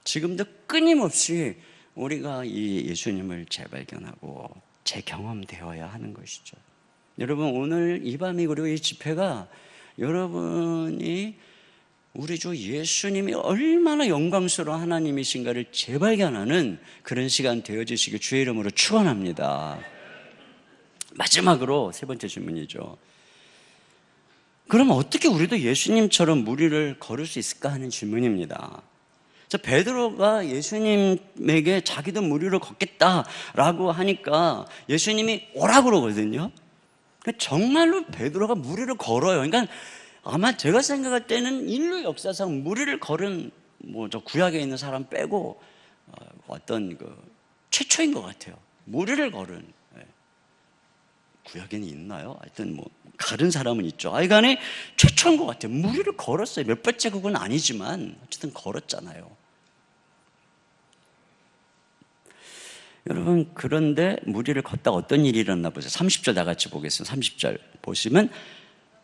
지금도 끊임없이 우리가 이 예수님을 재발견하고 재경험되어야 하는 것이죠. 여러분, 오늘 이 밤이, 그리고 이 집회가 여러분이 우리 주 예수님이 얼마나 영광스러운 하나님이신가를 재발견하는 그런 시간 되어주시길 주의 이름으로 축원합니다. 마지막으로 세 번째 질문이죠. 그럼 어떻게 우리도 예수님처럼 무리를 걸을 수 있을까 하는 질문입니다. 베드로가 예수님에게 자기도 무리를 걷겠다라고 하니까 예수님이 오라 그러거든요. 정말로 베드로가 무리를 걸어요. 그러니까 아마 제가 생각할 때는 인류 역사상 무리를 걸은 저 구약에 있는 사람 빼고 어떤 최초인 것 같아요. 무리를 걸은. 구약에는 있나요? 하여튼 가른 사람은 있죠. 하여간에 최초인 것 같아요. 무리를 걸었어요. 몇 번째 그건 아니지만 어쨌든 걸었잖아요. 여러분, 그런데 무리를 걷다가 어떤 일이 일어나 보세요. 30절 다 같이 보겠습니다. 30절 보시면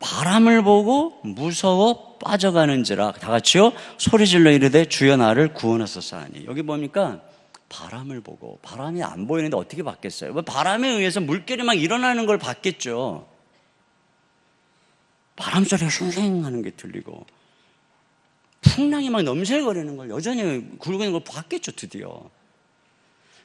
바람을 보고 무서워 빠져가는지라, 다 같이요, 소리질러 이르되 주여 나를 구원하소서 하니. 여기 보니까 바람을 보고, 바람이 안 보이는데 어떻게 봤겠어요? 바람에 의해서 물결이 막 일어나는 걸 봤겠죠. 바람 소리가 쉥쉥 하는 게 들리고 풍랑이 막 넘실거리는 걸 여전히 굴고 있는 걸 봤겠죠. 드디어.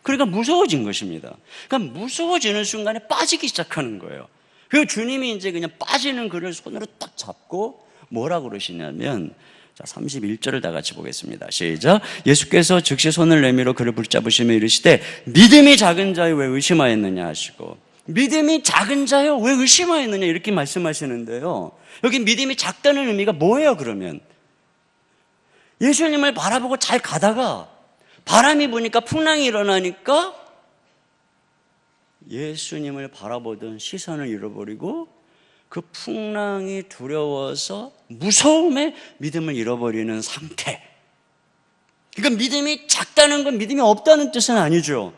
그러니까 무서워진 것입니다. 그러니까 무서워지는 순간에 빠지기 시작하는 거예요. 그리고 주님이 이제 그냥 빠지는 그를 손으로 딱 잡고 뭐라고 그러시냐면, 자, 31절을 다 같이 보겠습니다. 시작. 예수께서 즉시 손을 내밀어 그를 붙잡으시며 이르시되 믿음이 작은 자여 왜 의심하였느냐 하시고, 믿음이 작은 자여 왜 의심하였느냐 이렇게 말씀하시는데요. 여기 믿음이 작다는 의미가 뭐예요? 그러면 예수님을 바라보고 잘 가다가 바람이 부니까 풍랑이 일어나니까 예수님을 바라보던 시선을 잃어버리고 그 풍랑이 두려워서 무서움에 믿음을 잃어버리는 상태. 그러니까 믿음이 작다는 건 믿음이 없다는 뜻은 아니죠.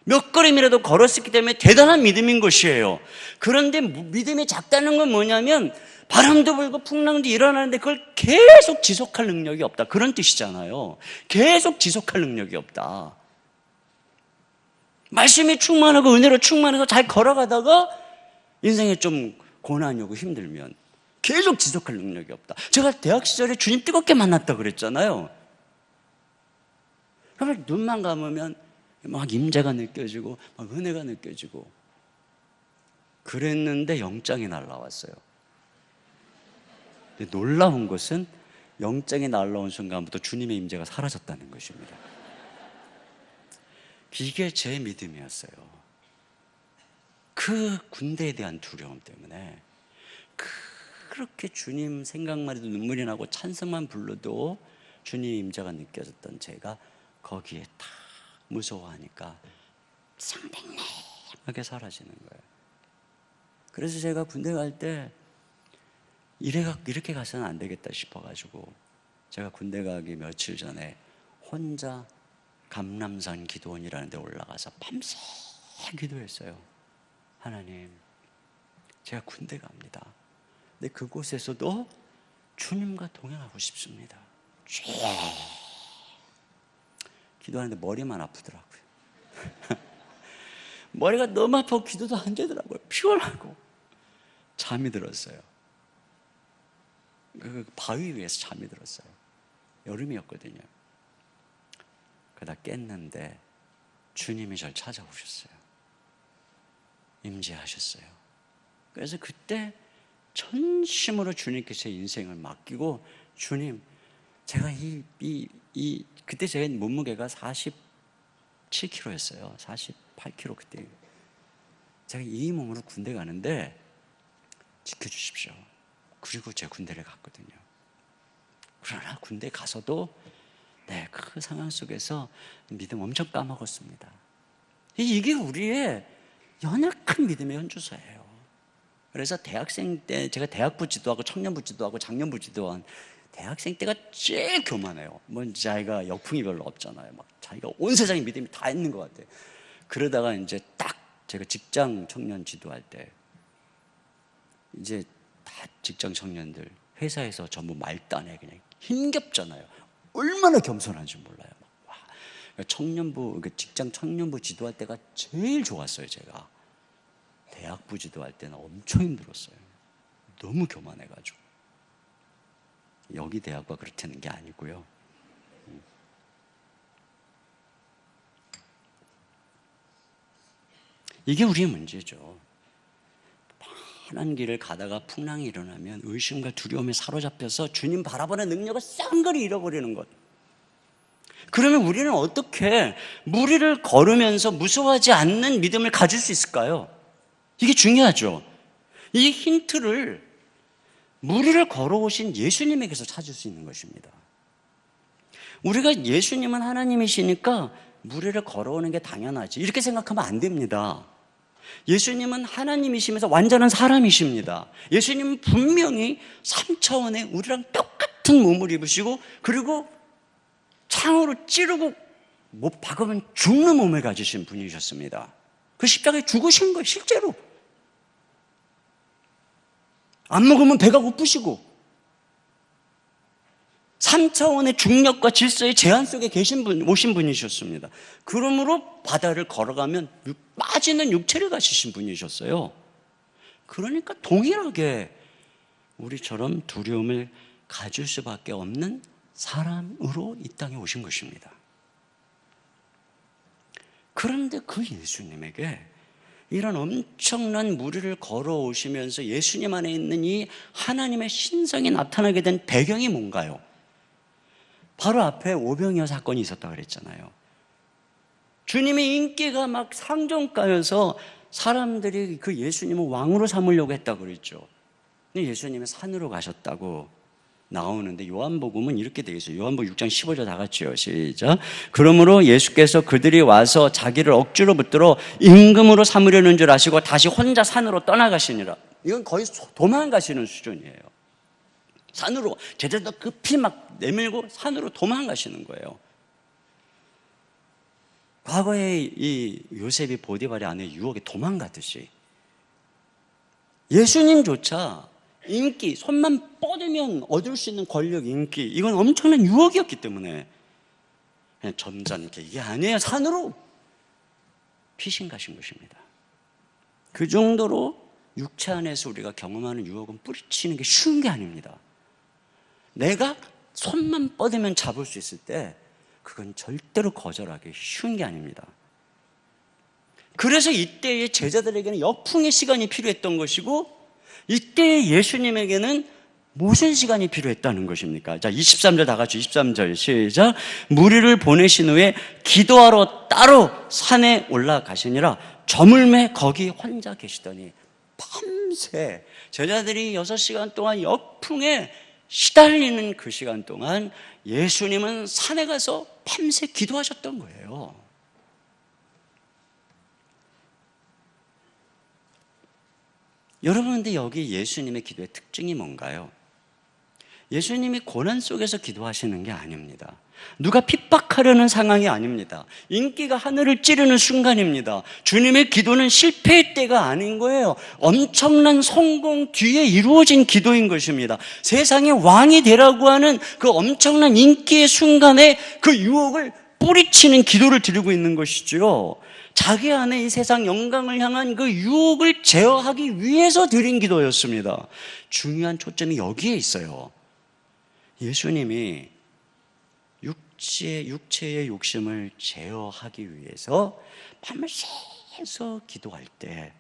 몇 걸음이라도 걸었기 때문에 대단한 믿음인 것이에요. 그런데 믿음이 작다는 건 뭐냐면 바람도 불고 풍랑도 일어나는데 그걸 계속 지속할 능력이 없다, 그런 뜻이잖아요. 계속 지속할 능력이 없다. 말씀이 충만하고 은혜로 충만해서 잘 걸어가다가 인생에 좀 고난이 오고 힘들면 계속 지속할 능력이 없다. 제가 대학 시절에 주님 뜨겁게 만났다 그랬잖아요. 그러면 눈만 감으면 막 임재가 느껴지고 막 은혜가 느껴지고 그랬는데 영장이 날라왔어요. 근데 놀라운 것은 영장이 날라온 순간부터 주님의 임재가 사라졌다는 것입니다. 이게 제 믿음이었어요. 그 군대에 대한 두려움 때문에 그렇게 주님 생각만 해도 눈물이 나고 찬송만 불러도 주님 임재가 느껴졌던 제가 거기에 딱 무서워하니까 상당하게 사라지는 거예요. 그래서 제가 군대 갈 때 이렇게 가서는 안 되겠다 싶어가지고 제가 군대 가기 며칠 전에 혼자 감람산 기도원이라는 데 올라가서 밤새 기도했어요. 하나님, 제가 군대 갑니다. 근데 그곳에서도 주님과 동행하고 싶습니다. 기도하는데 머리만 아프더라고요. 머리가 너무 아프고 기도도 안 되더라고요. 피곤하고 잠이 들었어요. 그 바위 위에서 잠이 들었어요. 여름이었거든요. 그러다 깼는데 주님이 저를 찾아오셨어요. 임재하셨어요. 그래서 그때 전심으로 주님께 제 인생을 맡기고, 주님, 제가 그때 제 몸무게가 47kg였어요. 48kg 그때. 제가 이 몸으로 군대 가는데 지켜주십시오. 그리고 제 군대를 갔거든요. 그러나 군대 가서도 그 상황 속에서 믿음 엄청 까먹었습니다. 이게 우리의 연약한 믿음의 현주소예요. 그래서 대학생 때 제가 대학부 지도하고 청년부 지도하고 장년부 지도한 대학생 때가 제일 교만해요. 자기가 역풍이 별로 없잖아요. 막 자기가 온 세상에 믿음이 다 있는 것 같아요. 그러다가 이제 딱 제가 직장 청년 지도할 때 이제 다 직장 청년들 회사에서 전부 말단에 그냥 힘겹잖아요. 얼마나 겸손한지 몰라요. 청년부, 직장 청년부 지도할 때가 제일 좋았어요. 제가 대학부 지도할 때는 엄청 힘들었어요. 너무 교만해가지고. 여기 대학과 그렇다는 게 아니고요. 이게 우리의 문제죠. 환한 길을 가다가 풍랑이 일어나면 의심과 두려움에 사로잡혀서 주님 바라보는 능력을 쌍거리 잃어버리는 것. 그러면 우리는 어떻게 무리를 걸으면서 무서워하지 않는 믿음을 가질 수 있을까요? 이게 중요하죠. 이 힌트를 무리를 걸어오신 예수님에게서 찾을 수 있는 것입니다. 우리가 예수님은 하나님이시니까 무리를 걸어오는 게 당연하지, 이렇게 생각하면 안 됩니다. 예수님은 하나님이시면서 완전한 사람이십니다. 예수님은 분명히 3차원의 우리랑 똑같은 몸을 입으시고, 그리고 창으로 찌르고 못 박으면 죽는 몸을 가지신 분이셨습니다. 그 십자가에 죽으신 거예요. 실제로 안 먹으면 배가 고프시고 3차원의 중력과 질서의 제한 속에 오신 분이셨습니다. 그러므로 바다를 걸어가면 빠지는 육체를 가지신 분이셨어요. 그러니까 동일하게 우리처럼 두려움을 가질 수밖에 없는 사람으로 이 땅에 오신 것입니다. 그런데 그 예수님에게 이런 엄청난 무리를 걸어오시면서 예수님 안에 있는 이 하나님의 신성이 나타나게 된 배경이 뭔가요? 바로 앞에 오병이어 사건이 있었다고 그랬잖아요. 주님의 인기가 막 상종가여서 사람들이 그 예수님을 왕으로 삼으려고 했다고 그랬죠. 근데 예수님은 산으로 가셨다고 나오는데 요한복음은 이렇게 되어 있어요. 요한복음 6장 15절 다 같이요. 시작. 그러므로 예수께서 그들이 와서 자기를 억지로 붙들어 임금으로 삼으려는 줄 아시고 다시 혼자 산으로 떠나가시니라. 이건 거의 도망가시는 수준이에요. 산으로 제자도 급히 막 내밀고 산으로 도망가시는 거예요. 과거에 이 요셉이 보디발의 아내 유혹에 도망가듯이 예수님조차 인기, 손만 뻗으면 얻을 수 있는 권력, 인기, 이건 엄청난 유혹이었기 때문에 그냥 점잖게 이게 아니에요. 산으로 피신 가신 것입니다. 그 정도로 육체 안에서 우리가 경험하는 유혹은 뿌리치는 게 쉬운 게 아닙니다. 내가 손만 뻗으면 잡을 수 있을 때 그건 절대로 거절하기 쉬운 게 아닙니다. 그래서 이때의 제자들에게는 역풍의 시간이 필요했던 것이고 이때의 예수님에게는 무슨 시간이 필요했다는 것입니까? 자, 23절 다 같이 23절 시작. 무리를 보내신 후에 기도하러 따로 산에 올라가시니라. 저물매 거기 혼자 계시더니 밤새 제자들이 6시간 동안 역풍에 시달리는 그 시간 동안 예수님은 산에 가서 밤새 기도하셨던 거예요. 여러분, 근데 여기 예수님의 기도의 특징이 뭔가요? 예수님이 고난 속에서 기도하시는 게 아닙니다. 누가 핍박하려는 상황이 아닙니다. 인기가 하늘을 찌르는 순간입니다. 주님의 기도는 실패의 때가 아닌 거예요. 엄청난 성공 뒤에 이루어진 기도인 것입니다. 세상의 왕이 되라고 하는 그 엄청난 인기의 순간에 그 유혹을 뿌리치는 기도를 드리고 있는 것이죠. 자기 안에 이 세상 영광을 향한 그 유혹을 제어하기 위해서 드린 기도였습니다. 중요한 초점이 여기에 있어요. 예수님이 육체의 욕심을 제어하기 위해서 밤을 새서 기도할 때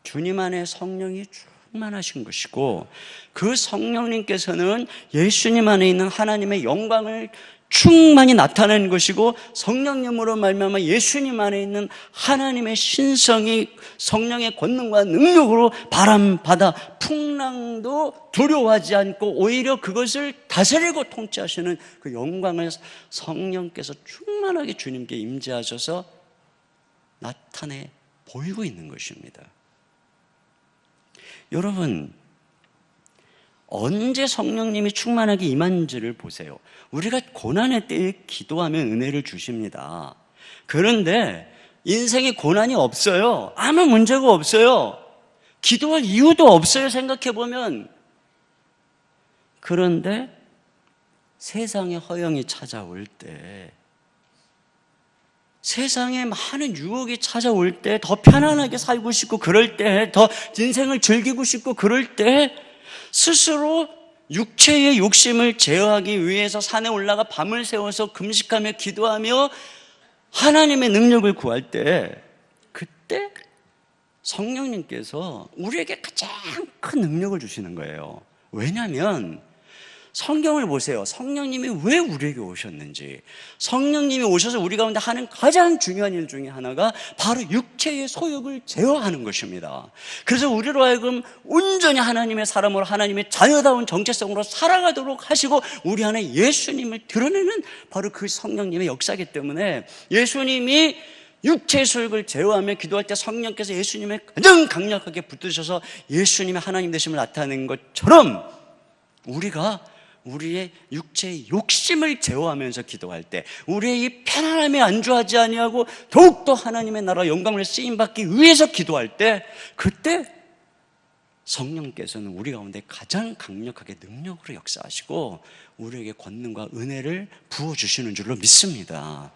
주님 안에 성령이 충만하신 것이고 그 성령님께서는 예수님 안에 있는 하나님의 영광을 충만히 나타내는 것이고 성령님으로 말미암아 예수님 안에 있는 하나님의 신성이 성령의 권능과 능력으로 바람, 바다, 풍랑도 두려워하지 않고 오히려 그것을 다스리고 통치하시는 그 영광을 성령께서 충만하게 주님께 임재하셔서 나타내 보이고 있는 것입니다. 여러분, 언제 성령님이 충만하게 임한지를 보세요. 우리가 고난의 때에 기도하면 은혜를 주십니다. 그런데 인생에 고난이 없어요. 아무 문제가 없어요. 기도할 이유도 없어요. 생각해보면. 그런데 세상의 허영이 찾아올 때, 세상에 많은 유혹이 찾아올 때, 더 편안하게 살고 싶고 그럴 때, 더 인생을 즐기고 싶고 그럴 때 스스로 육체의 욕심을 제어하기 위해서 산에 올라가 밤을 새워서 금식하며 기도하며 하나님의 능력을 구할 때 그때 성령님께서 우리에게 가장 큰 능력을 주시는 거예요. 왜냐하면 성경을 보세요. 성령님이 왜 우리에게 오셨는지. 성령님이 오셔서 우리 가운데 하는 가장 중요한 일 중에 하나가 바로 육체의 소욕을 제어하는 것입니다. 그래서 우리로 하여금 온전히 하나님의 사람으로 하나님의 자녀다운 정체성으로 살아가도록 하시고 우리 안에 예수님을 드러내는 바로 그 성령님의 역사이기 때문에 예수님이 육체의 소욕을 제어하며 기도할 때 성령께서 예수님을 가장 강력하게 붙드셔서 예수님의 하나님 되심을 나타낸 것처럼 우리가 우리의 육체의 욕심을 제어하면서 기도할 때 우리의 이 편안함에 안주하지 아니하고 더욱더 하나님의 나라 영광을 쓰임받기 위해서 기도할 때 그때 성령께서는 우리 가운데 가장 강력하게 능력으로 역사하시고 우리에게 권능과 은혜를 부어주시는 줄로 믿습니다.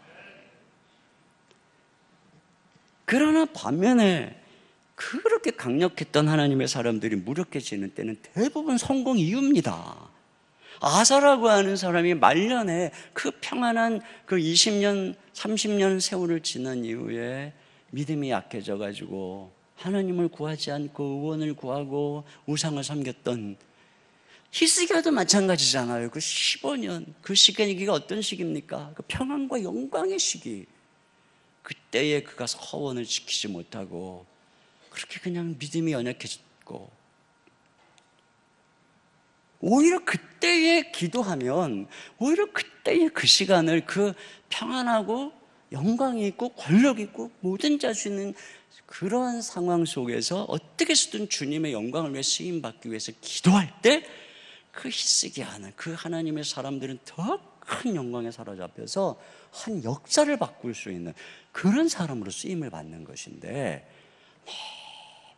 그러나 반면에 그렇게 강력했던 하나님의 사람들이 무력해지는 때는 대부분 성공 이유입니다. 아사라고 하는 사람이 말년에 그 평안한 그 20년, 30년 세월을 지난 이후에 믿음이 약해져 가지고 하나님을 구하지 않고 의원을 구하고 우상을 섬겼던 히스기야도 마찬가지잖아요. 그 15년, 그 시기가 어떤 시기입니까? 그 평안과 영광의 시기. 그때에 그가 서원을 지키지 못하고 그렇게 그냥 믿음이 연약해졌고 오히려 그때에 기도하면 오히려 그때의 그 시간을 그 평안하고 영광이 있고 권력 있고 뭐든지 할 수 있는 그러한 상황 속에서 어떻게 해서든 주님의 영광을 위해 쓰임받기 위해서 기도할 때 그 희쓰게 하는 그 하나님의 사람들은 더 큰 영광에 사로잡혀서 한 역사를 바꿀 수 있는 그런 사람으로 쓰임을 받는 것인데,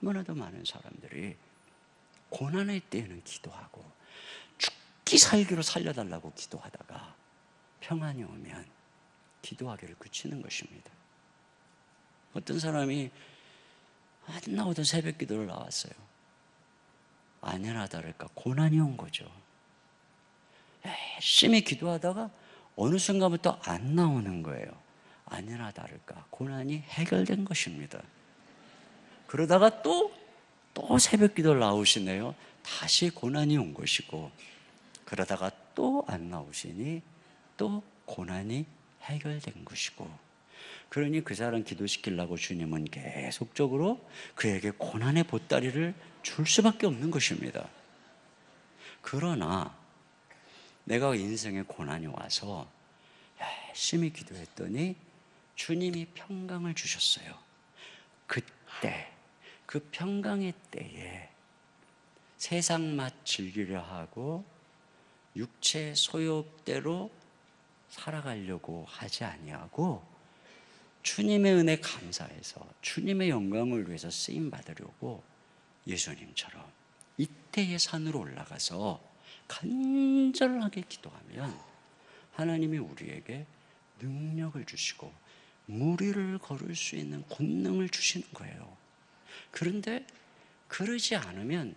너무나도 많은 사람들이 고난의 때에는 기도하고 죽기 살기로 살려달라고 기도하다가 평안이 오면 기도하기를 그치는 것입니다. 어떤 사람이 안 나오던 새벽 기도를 나왔어요. 아니나 다를까 고난이 온 거죠. 열심히 기도하다가 어느 순간부터 안 나오는 거예요. 아니나 다를까 고난이 해결된 것입니다. 그러다가 또 새벽 기도를 나오시네요. 다시 고난이 온 것이고, 그러다가 또 안 나오시니 또 고난이 해결된 것이고, 그러니 그 사람 기도시키려고 주님은 계속적으로 그에게 고난의 보따리를 줄 수밖에 없는 것입니다. 그러나 내가 인생에 고난이 와서 열심히 기도했더니 주님이 평강을 주셨어요. 그때 그 평강의 때에 세상 맛 즐기려 하고 육체 소욕대로 살아가려고 하지 아니하고 주님의 은혜 감사해서 주님의 영광을 위해서 쓰임 받으려고 예수님처럼 이때의 산으로 올라가서 간절하게 기도하면 하나님이 우리에게 능력을 주시고 무리를 걸을 수 있는 권능을 주시는 거예요. 그런데 그러지 않으면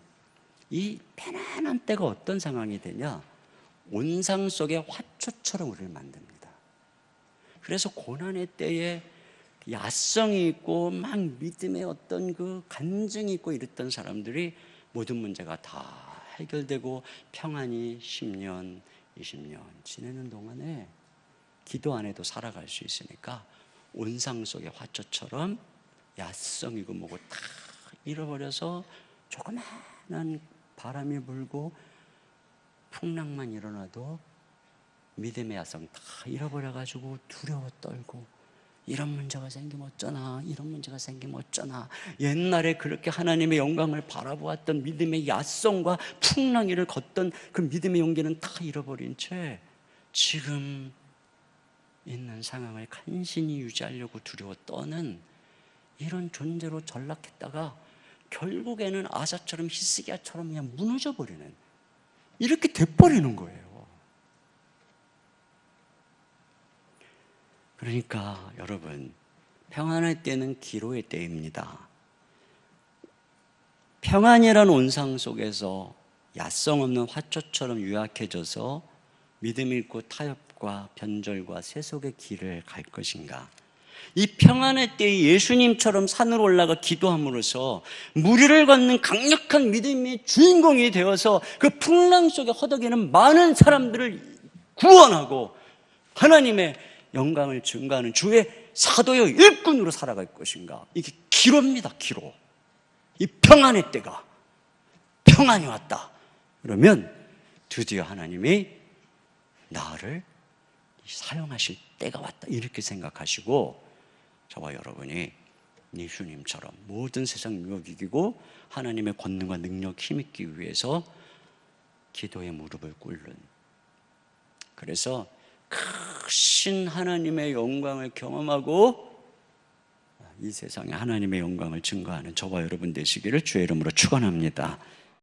이 편안한 때가 어떤 상황이 되냐? 온상 속의 화초처럼 우리를 만듭니다. 그래서 고난의 때에 야성이 있고 막 믿음의 어떤 그 간증이 있고 이랬던 사람들이 모든 문제가 다 해결되고 평안히 10년, 20년 지내는 동안에 기도 안에도 살아갈 수 있으니까 온상 속의 화초처럼 야성이고 뭐고 다 잃어버려서 조그마한 바람이 불고 풍랑만 일어나도 믿음의 야성 다 잃어버려가지고 두려워 떨고, 이런 문제가 생기면 어쩌나, 이런 문제가 생기면 어쩌나, 옛날에 그렇게 하나님의 영광을 바라보았던 믿음의 야성과 풍랑이를 걷던 그 믿음의 용기는 다 잃어버린 채 지금 있는 상황을 간신히 유지하려고 두려워 떠는 이런 존재로 전락했다가 결국에는 아사처럼 히스기야처럼 그냥 무너져 버리는, 이렇게 돼버리는 거예요. 그러니까 여러분, 평안의 때는 기로의 때입니다. 평안이란 온상 속에서 야성 없는 화초처럼 유약해져서 믿음 잃고 타협과 변절과 세속의 길을 갈 것인가? 이 평안의 때에 예수님처럼 산으로 올라가 기도함으로써 무리를 걷는 강력한 믿음의 주인공이 되어서 그 풍랑 속에 허덕이는 많은 사람들을 구원하고 하나님의 영광을 증거하는 주의 사도요 일꾼으로 살아갈 것인가? 이게 기로입니다. 기로. 이 평안의 때가 평안이 왔다 그러면 드디어 하나님이 나를 사용하실 때가 왔다 이렇게 생각하시고, 저와 여러분이 예수님처럼 모든 세상 유혹 이기고 하나님의 권능과 능력 힘입기 위해서 기도의 무릎을 꿇는, 그래서 크신 하나님의 영광을 경험하고 이 세상에 하나님의 영광을 증거하는 저와 여러분 되시기를 주의 이름으로 축원합니다.